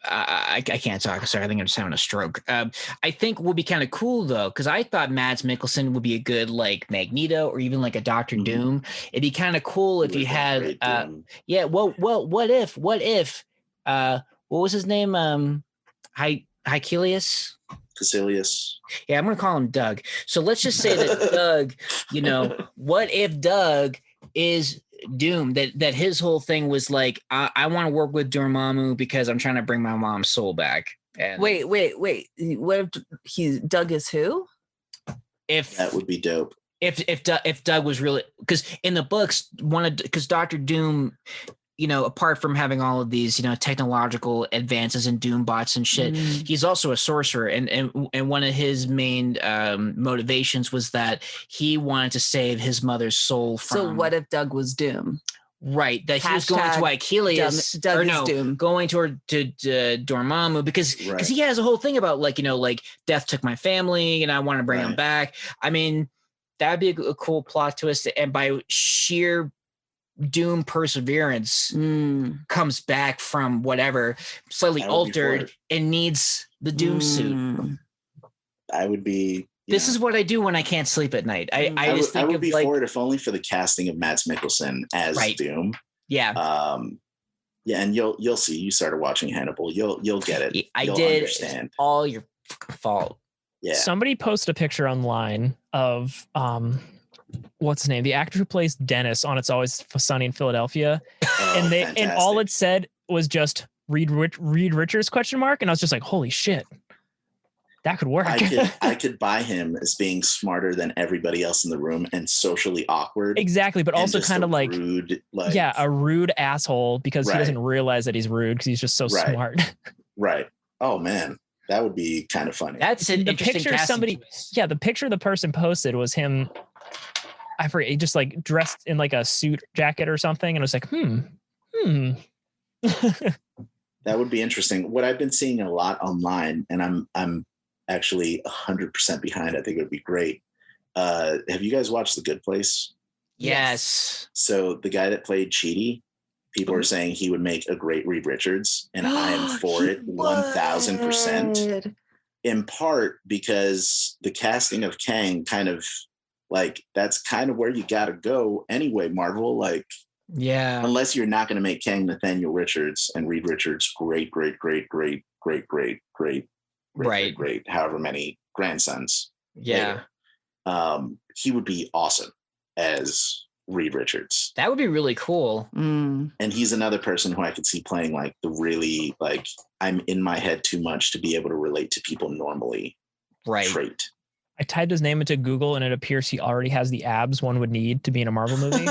I can't talk. Sorry, I think I'm just having a stroke. I think would be kind of cool though, because I thought Mads Mikkelsen would be a good like Magneto or even like a Doctor Doom. It'd be kind of cool if you had what if what was his name? Caecilius. Yeah, I'm gonna call him Doug. So let's just say that Doug, you know, what if Doug is Doom, that his whole thing was like, I want to work with Dormammu because I'm trying to bring my mom's soul back. And wait. What if Doug is who? If that would be dope. If Doug was really, because in the books, because Doctor Doom, you know, apart from having all of these, you know, technological advances in Doom bots and shit, he's also a sorcerer. And one of his main motivations was that he wanted to save his mother's soul from. So what if Doug was Doom? Right. That he was going to Achilles. Doom, going to Dormammu because he has a whole thing about like, you know, like death took my family and I want to bring him back. I mean, that'd be a cool plot twist. And by sheer Doom perseverance comes back from whatever slightly altered and needs the Doom suit. I would be. This is what I do when I can't sleep at night. I would be for it if only for the casting of Mads Mikkelsen as Doom. Yeah. And you'll see. You started watching Hannibal. You'll get it. You'll did. Understand. It's all your fault. Yeah. Somebody posted a picture online of what's his name? The actor who plays Dennis on It's Always Sunny in Philadelphia. And all it said was just Reed Richards ? And I was just like, holy shit. That could work. I could buy him as being smarter than everybody else in the room and socially awkward. Exactly, but also kind of like rude, a rude asshole because he doesn't realize that he's rude because he's just so smart. Right. Oh man, that would be kind of funny. That's an interesting picture. The picture the person posted was him. I forget. He just like dressed in like a suit jacket or something, and I was like, That would be interesting. What I've been seeing a lot online, and I'm actually 100% behind. I think it would be great. Have you guys watched The Good Place? Yes. So the guy that played Chidi, people are saying he would make a great Reed Richards, and I am for it 1000%. In part because the casting of Kang kind of like that's kind of where you got to go anyway. Marvel, like, unless you're not going to make Kang Nathaniel Richards and Reed Richards great, however many grandsons. Yeah. Later. He would be awesome as Reed Richards. That would be really cool. And he's another person who I could see playing like the really like I'm in my head too much to be able to relate to people normally. Trait. I typed his name into Google and it appears he already has the abs one would need to be in a Marvel movie.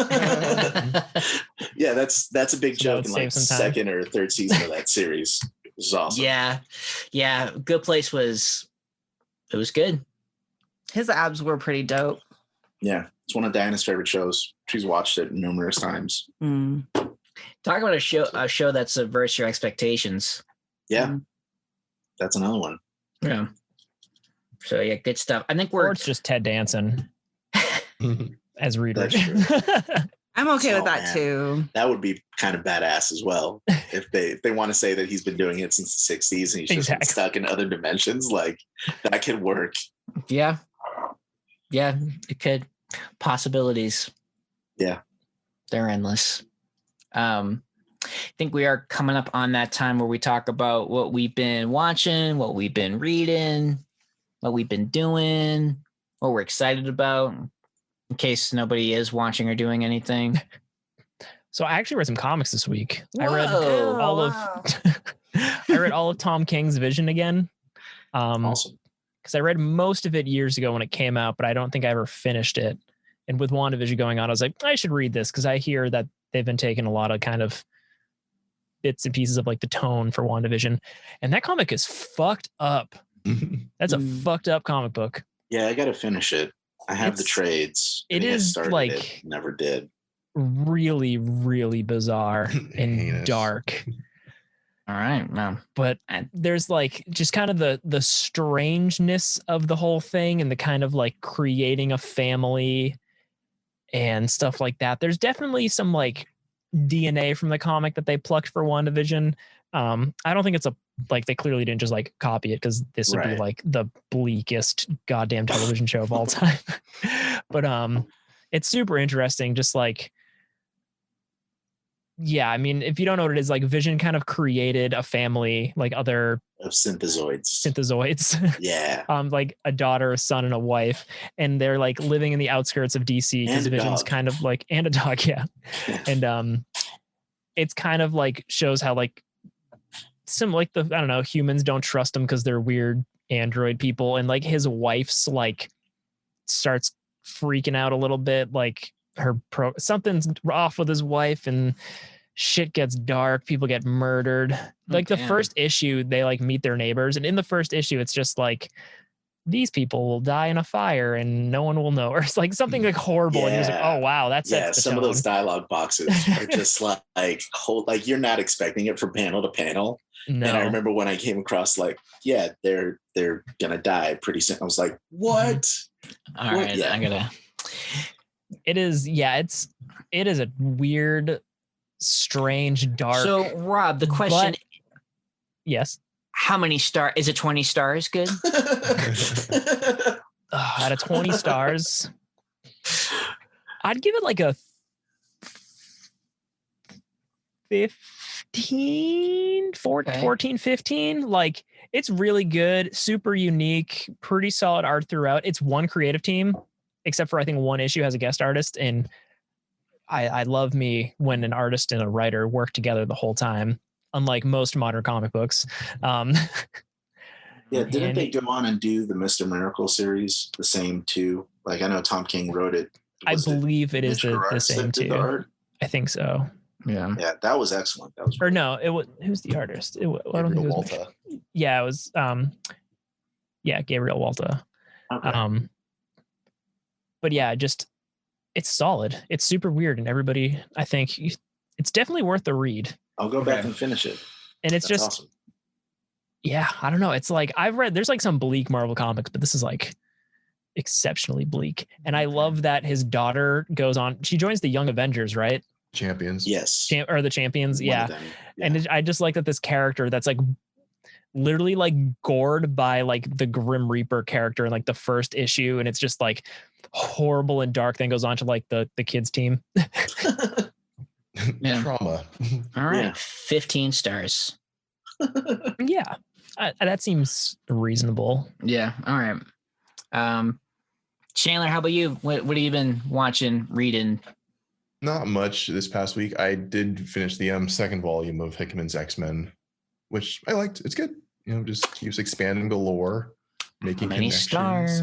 Yeah, that's a big joke in like second or third season of that series. It was awesome. Yeah. Good Place was good. His abs were pretty dope. Yeah, it's one of Diana's favorite shows. She's watched it numerous times. Talk about a show that subverts your expectations. Yeah, that's another one. Yeah. So yeah, good stuff. I think or it's just Ted Danson as Reed Richards. I'm okay with that too. That would be kind of badass as well. If they want to say that he's been doing it since the 60s and he's just been stuck in other dimensions, like that could work. Yeah, it could. Possibilities. Yeah, they're endless. I think we are coming up on that time where we talk about what we've been watching, what we've been reading, what we've been doing, what we're excited about, in case nobody is watching or doing anything. So I actually read some comics this week. I read all of Tom King's Vision again. Awesome. Because I read most of it years ago when it came out, but I don't think I ever finished it. And with WandaVision going on, I was like, I should read this because I hear that they've been taking a lot of kind of bits and pieces of like the tone for WandaVision. And that comic is fucked up. That's a fucked up comic book. Yeah, I got to finish it. I have the trades. It is like never did. Really, really bizarre and dark. All right, no. But there's like just kind of the strangeness of the whole thing and the kind of like creating a family and stuff like that. There's definitely some like DNA from the comic that they plucked for WandaVision. I don't think it's like they clearly didn't just like copy it because this would be like the bleakest goddamn television show of all time. But it's super interesting. Just like, yeah, I mean, if you don't know what it is, like Vision kind of created a family, like other of synthezoids. Yeah. Like a daughter, a son, and a wife, and they're like living in the outskirts of DC because Vision's kind of like, and a dog, yeah. And it's kind of like shows how like some like the, I don't know, humans don't trust him because they're weird android people, and like his wife's like starts freaking out a little bit, like something's off with his wife and shit gets dark, people get murdered. Like the first issue they like meet their neighbors, and in the first issue it's just like these people will die in a fire and no one will know, or it's like something like horrible. And you're like, oh wow, that's some of those dialogue boxes are just like you're not expecting it from panel to panel. No. And I remember when I came across like, they're gonna die pretty soon. I was like, what? All right, I'm gonna. It is, it is a weird, strange, dark. So, Rob, the question. Yes. How many stars? Is it 20 stars good? Out of 20 stars, I'd give it like a 14, 15. Like, it's really good, super unique, pretty solid art throughout. It's one creative team, except for I think one issue has a guest artist. And I love me when an artist and a writer work together the whole time, unlike most modern comic books. Didn't they go on and do the Mr. Miracle series the same too? Like, I know Tom King wrote it. I believe it is the same too. I think so. Yeah, that was excellent. That was no, it was, who's the artist? I don't think it was Walter. Yeah, it was Gabriel Walter. Okay. But yeah, just it's solid. It's super weird, and everybody, I think it's definitely worth the read. I'll go back and finish it. And it's just awesome. Yeah, I don't know. It's like I've read there's like some bleak Marvel comics, but this is like exceptionally bleak. And I love that his daughter goes on. She joins the Young Avengers, right? Champions. Yes. Or the Champions. Yeah. And I just like that this character that's like literally like gored by like the Grim Reaper character in like the first issue, and it's just like horrible and dark, then goes on to like the kids team. Trauma. All right. 15 stars. Yeah. That seems reasonable. Yeah. All right. Chandler, how about you? What have you been watching, reading? Not much this past week. I did finish the second volume of Hickman's X-Men, which I liked. It's good. Just keeps expanding the lore, making how many connections. Stars?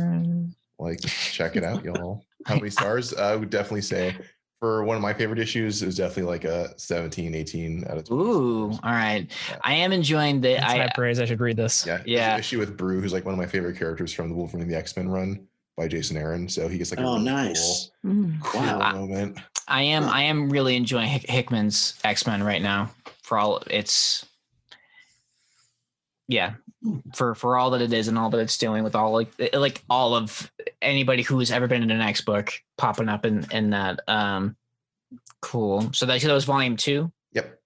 Like, check it out, y'all. How many stars? I would definitely say for one of my favorite issues, it was definitely like a 17, 18 out of 20. Ooh, all right. Yeah. I am enjoying the high praise. I should read this. Yeah. Issue with Brew, who's like one of my favorite characters from the Wolverine and the X-Men run by Jason Aaron. So he gets like a really nice. Cool moment. I am really enjoying Hickman's X-Men right now. For all it's for all that it is and all that it's doing, with all like all of anybody who's ever been in an X book popping up in that. Cool. So that was volume 2. Yep.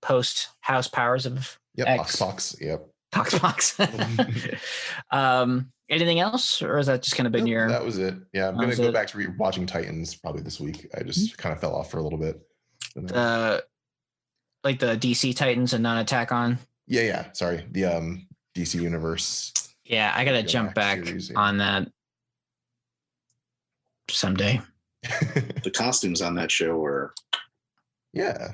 Post House Powers of X. Pox. Yep. Pox. Anything else, or has that just kind of been your? That was it. Yeah, I'm gonna go back to watching Titans probably this week. I just kind of fell off for a little bit. Like the DC Titans and not Attack on. Yeah. Sorry, the DC Universe. Yeah, I gotta jump back on that someday. The costumes on that show were. Yeah.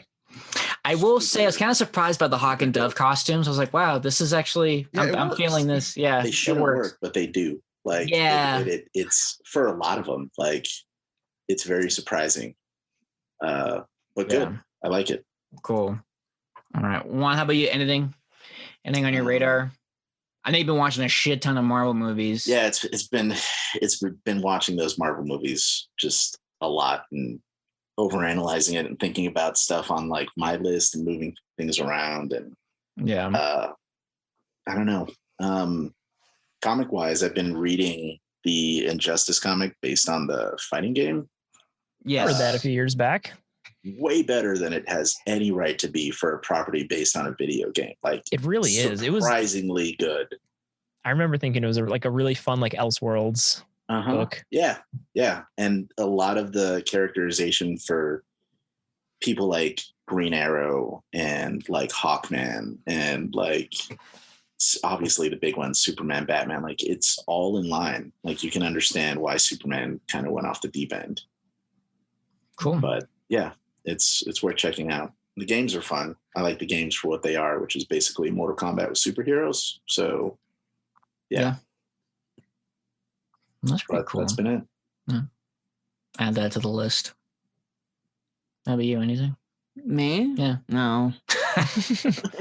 I will say I was kind of surprised by the Hawk and Dove costumes. I was like, wow, this is actually, I'm feeling this. Yeah, they shouldn't work, but they do. Like, it's for a lot of them. Like, it's very surprising, but good. Yeah. I like it. Cool. All right, Juan, how about you? Anything on your radar? I know you've been watching a shit ton of Marvel movies. Yeah, it's been watching those Marvel movies just a lot and overanalyzing it and thinking about stuff on like my list and moving things around and I don't know. Comic wise, I've been reading the Injustice comic based on the fighting game. Yeah, I read that a few years back. Way better than it has any right to be for a property based on a video game. Like, it really is. It was surprisingly good. I remember thinking it was like a really fun, like Elseworlds book. Yeah. And a lot of the characterization for people like Green Arrow and like Hawkman and like obviously the big ones, Superman, Batman, like it's all in line. Like you can understand why Superman kind of went off the deep end. Cool. But yeah, it's worth checking out. The games are fun. I like the games for what they are, which is basically Mortal Kombat with superheroes. So yeah. That's pretty cool. That's been it. Yeah. Add that to the list. How about you? Anything? Me? Yeah. No.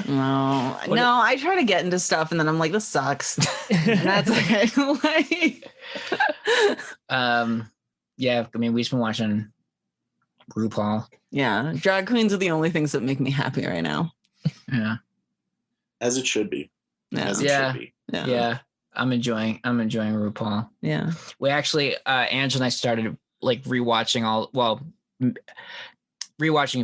No. I try to get into stuff and then I'm like, this sucks. And that's like yeah, I mean, we've been watching RuPaul. Yeah. Drag queens are the only things that make me happy right now. Yeah. As it should be. Yeah. As it should be. Yeah. I'm enjoying RuPaul. Yeah. We actually, Angela and I started like rewatching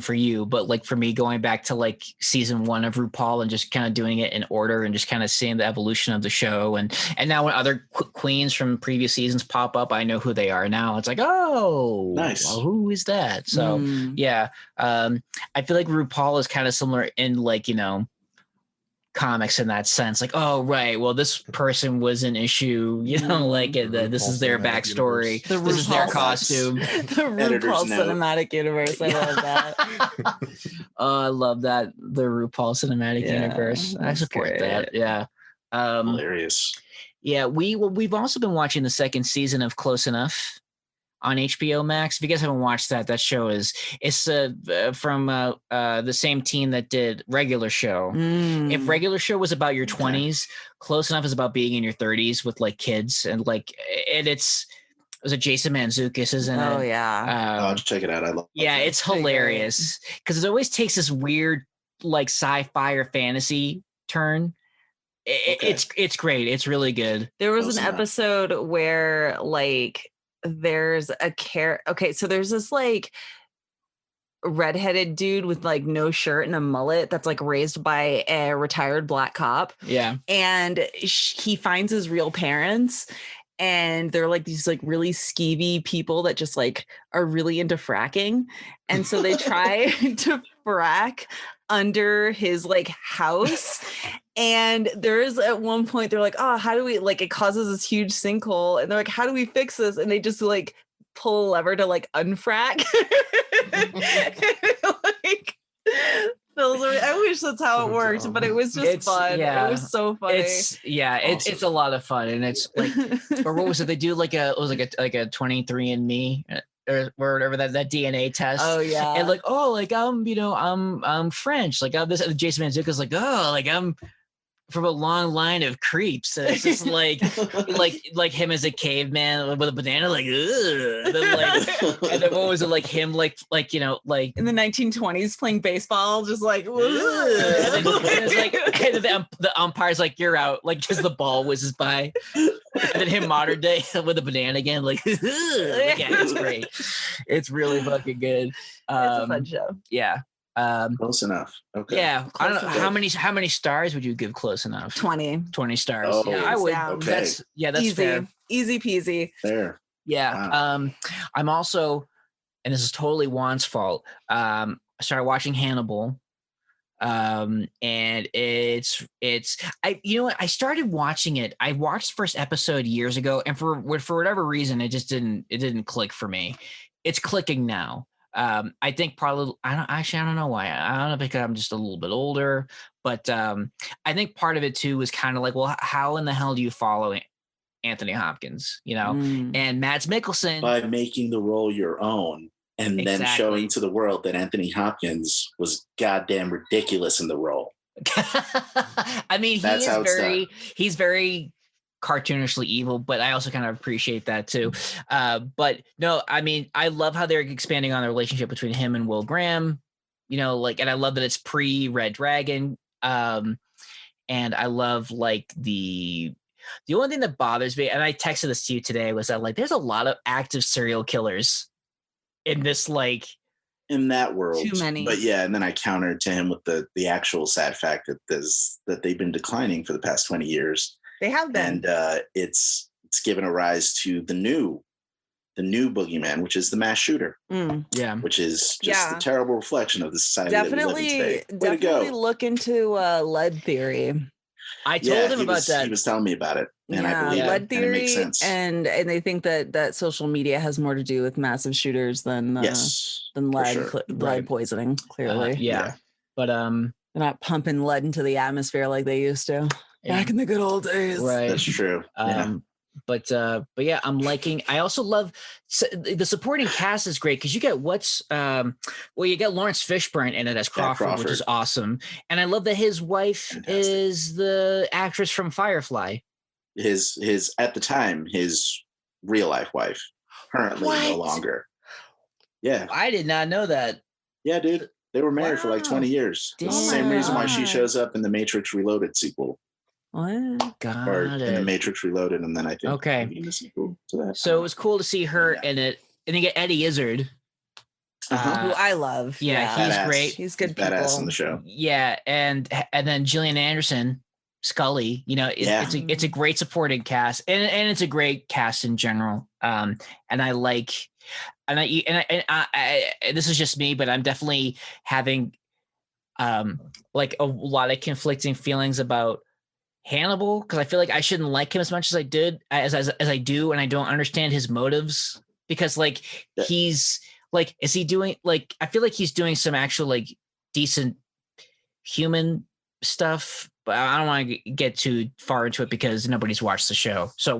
for you, but like for me, going back to like season 1 of RuPaul and just kind of doing it in order and just kind of seeing the evolution of the show. And now when other queens from previous seasons pop up, I know who they are now. It's like, oh, nice. Well, who is that? So yeah. I feel like RuPaul is kind of similar in like, you know, comics in that sense, like, oh right, well this person was an issue, you know, like this is their backstory, this is their costume. The RuPaul cinematic universe. I love that. Oh, I love that, the RuPaul cinematic universe. I support that. Yeah. Hilarious. Yeah, we've also been watching the second season of Close Enough on HBO Max. If you guys haven't watched that show it's from the same team that did Regular Show. If Regular Show was about your 20s, Close Enough is about being in your 30s with like kids and like it was a Jason Mantzoukas, isn't it? Oh yeah. I'll check it out. I love it. Yeah, it's hilarious because it always takes this weird like sci-fi or fantasy turn. It's great. It's really good. There was an episode where like there's a so there's this like redheaded dude with like no shirt and a mullet that's like raised by a retired black cop. Yeah. And he finds his real parents and they're like these like really skeevy people that just like are really into fracking. And so they try to frack under his like house. And there's at one point they're like, oh, how do we, like, it causes this huge sinkhole. And they're like, how do we fix this? And they just like pull a lever to like unfrack. Like, I wish that's how it worked, but it was just fun. Yeah. It was so funny. It's a lot of fun. And it's like, or what was it? They do like a 23andMe or whatever that DNA test. Oh yeah. And like, oh, like I'm French. Like this Jason Mantzoukas like, oh, like I'm from a long line of creeps. And it's just like like him as a caveman with a banana, like, ugh. And then what was it, like him like you know, like in the 1920s playing baseball, just like, ugh. And then it's like and the umpire's like, you're out, like just the ball whizzes by. And then him modern day with a banana again, like, yeah, it's great. It's really fucking good. It's a fun show. Yeah. Close Enough. Okay. Yeah. I don't know how many stars would you give Close Enough? 20 stars. Oh, yeah, I would. Okay. That's easy. fair. Easy peasy. Fair. Yeah. Wow. I'm also, and this is totally Juan's fault. I started watching Hannibal. And it's you know what, I started watching it. I watched the first episode years ago, and for whatever reason, it didn't click for me. It's clicking now. I think probably I don't know why. I don't know, because I'm just a little bit older, but I think part of it too was kind of like, well, how in the hell do you follow Anthony Hopkins, and Mads Mikkelsen by making the role your own and then showing to the world that Anthony Hopkins was goddamn ridiculous in the role. I mean, he's very cartoonishly evil, but I also kind of appreciate that too. But no, I mean, I love how they're expanding on the relationship between him and Will Graham, and I love that it's pre-Red Dragon. And I love like the only thing that bothers me, and I texted this to you today, was that like there's a lot of active serial killers in this, like, in that world. Too many. But yeah, and then I countered to him with the actual sad fact that they've been declining for the past 20 years. They have been. And it's given a rise to the new boogeyman, which is the mass shooter. Yeah. Which is just a terrible reflection of the society that we live in today. Definitely look into lead theory. I told him about that. He was telling me about it, and I believe lead theory, and it makes sense. And they think that social media has more to do with massive shooters than lead poisoning. Clearly, but they're not pumping lead into the atmosphere like they used to back in the good old days. Right, that's true. But yeah, I'm liking. I also love the supporting cast is great because you get you get Lawrence Fishburne in it as Crawford, which is awesome, and I love that his wife is the actress from Firefly. His at the time his real life wife, currently no longer. Yeah, I did not know that. Yeah, dude, they were married for like 20 years. It's the same reason why she shows up in the Matrix Reloaded sequel. Got or it. In the Matrix Reloaded, and then I think the sequel to that. So it was cool to see her in it, and you get Eddie Izzard, who I love. Yeah, he's great. He's good. He's badass in the show. Yeah, and then Gillian Anderson, Scully. It's a great supporting cast, and it's a great cast in general. And I like, and I this is just me, but I'm definitely having like a lot of conflicting feelings about Hannibal, because I feel like I shouldn't like him as much as I do, and I don't understand his motives, because like he's like, is he doing, like, I feel like he's doing some actual like decent human stuff, but I don't want to get too far into it because nobody's watched the show. So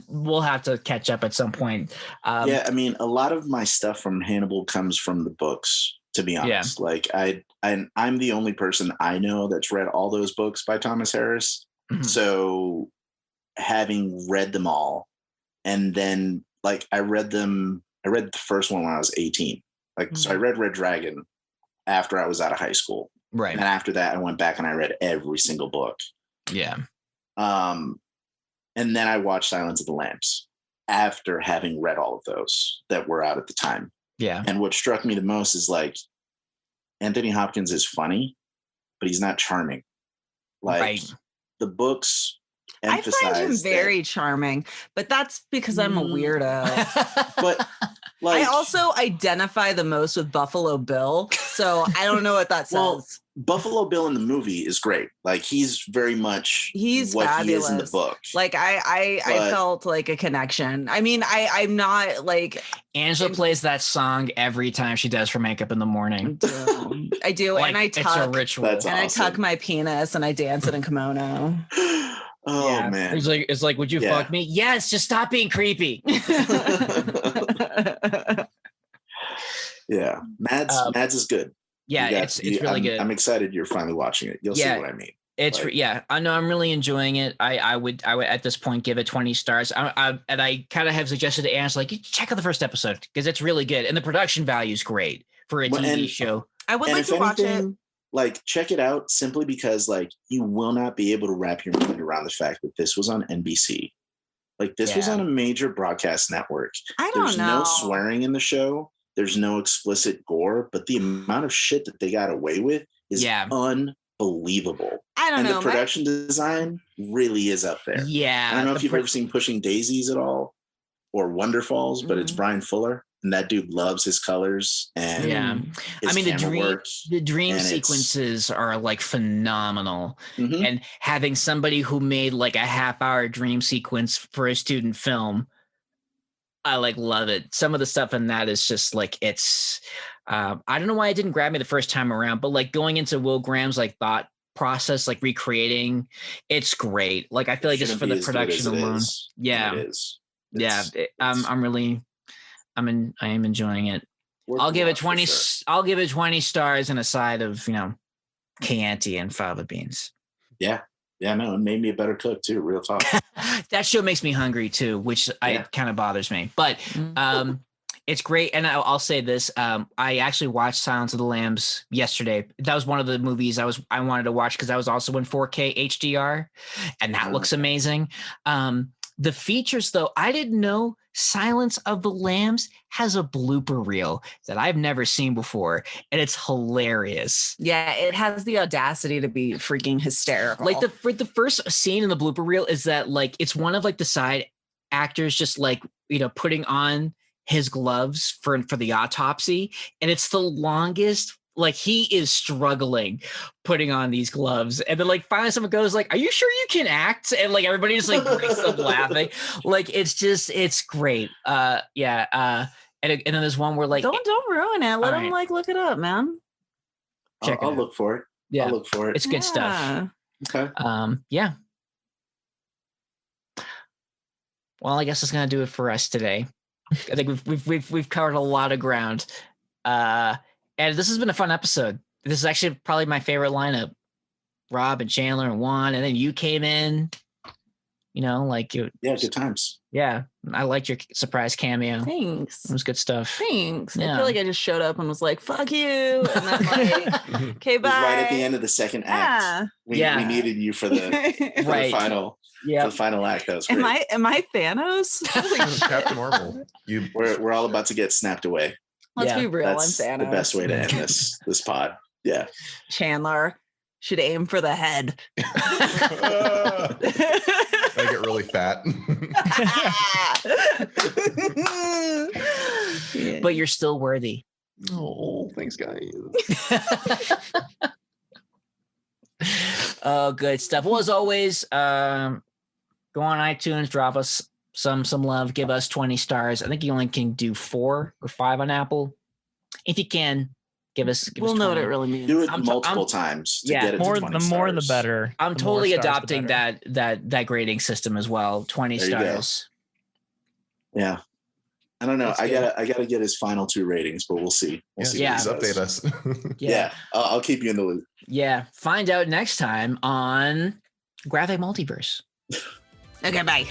we'll have to catch up at some point. Yeah, I mean, a lot of my stuff from Hannibal comes from the books, to be honest. Like I'm the only person I know that's read all those books by Thomas Harris. Mm-hmm. So having read them all, and then like I read the first one when I was 18. Like, so I read Red Dragon after I was out of high school. Right. And after that, I went back and I read every single book. Yeah. And then I watched Silence of the Lambs after having read all of those that were out at the time. Yeah. And what struck me the most is like, Anthony Hopkins is funny, but he's not charming. Like the books emphasize I find him very charming, but that's because I'm a weirdo. But like, I also identify the most with Buffalo Bill, so I don't know what that says. Well, Buffalo Bill in the movie is great. Like, he's very much what fabulous. He is in the book. Like I felt like a connection. I mean, I'm not like Angela plays that song every time she does her makeup in the morning. I do, like, and I tuck, it's a ritual. That's and awesome. I tuck my penis and I dance in a kimono. Oh man, it's like, would you fuck me? Yes, just stop being creepy. Yeah, Mads is good. Yeah, it's really good. I'm excited you're finally watching it. You'll see what I mean. It's I know I'm really enjoying it. I would at this point give it 20 stars. And I kind of have suggested to Anne, like, check out the first episode because it's really good and the production value is great for a TV show. I would like to watch it. Like, check it out simply because like you will not be able to wrap your mind around the fact that this was on NBC. Like, this was on a major broadcast network. There's no swearing in the show. There's no explicit gore, but the amount of shit that they got away with is unbelievable. I don't know. The production design really is up there. Yeah. I don't know if you've ever seen Pushing Daisies at all or Wonderfalls, but it's Brian Fuller. And that dude loves his colors and his the dream sequences are like phenomenal. Mm-hmm. And having somebody who made like a half-hour dream sequence for a student film I like love it. Some of the stuff in that is just like it's. I don't know why it didn't grab me the first time around, but like going into Will Graham's like thought process, like recreating, it's great. Like I feel like just for the production alone, yeah, it is. I am enjoying it. I'll give it 20. Sure. I'll give it 20 stars and a side of Chianti and fava beans. Yeah. Yeah, no, it made me a better cook too. Real talk. That show makes me hungry too, which kind of bothers me. But it's great. And I'll say this: I actually watched Silence of the Lambs yesterday. That was one of the movies I wanted to watch because that was also in 4K HDR, and that looks amazing. The features, though, I didn't know Silence of the Lambs has a blooper reel that I've never seen before, and it's hilarious. Yeah, it has the audacity to be freaking hysterical. Like the first scene in the blooper reel is that like it's one of like the side actors just like putting on his gloves for the autopsy, and it's the longest. Like he is struggling putting on these gloves, and then like finally someone goes like, "Are you sure you can act?" And like everybody just like breaks up laughing. Like it's great. And then there's one where like don't ruin it. Let him like look it up, man. I'll look for it. Yeah, I'll look for it. It's good stuff. Okay. Yeah. Well, I guess that's gonna do it for us today. I think we've covered a lot of ground. And this has been a fun episode. This is actually probably my favorite lineup. Rob and Chandler and Juan, and then you came in. Good times. Yeah, I liked your surprise cameo. Thanks. It was good stuff. Thanks. Yeah. I feel like I just showed up and was like, "Fuck you," and then like, "Okay, bye." Right at the end of the second act. We needed you for the the final. Yeah, the final act. That was great. Am I Thanos? Captain Marvel. We're all about to get snapped away. Let's be real. That's I'm Thanos. The best way to end this pod. Yeah. Chandler should aim for the head. I get really fat. But you're still worthy. Oh, thanks, guys. Oh, good stuff. Well, as always, go on iTunes, drop us some love, give us 20 stars. I think you only can do 4 or 5 on Apple. If you can, give us we'll know what it really means. Do it multiple times to get it to 20 the more the better. I'm totally adopting that grading system as well. 20 stars. Yeah. I don't know. I gotta get his final 2 ratings, but we'll see. Please update us. Yeah. I'll keep you in the loop. Yeah. Find out next time on Graphic Multiverse. Okay, bye.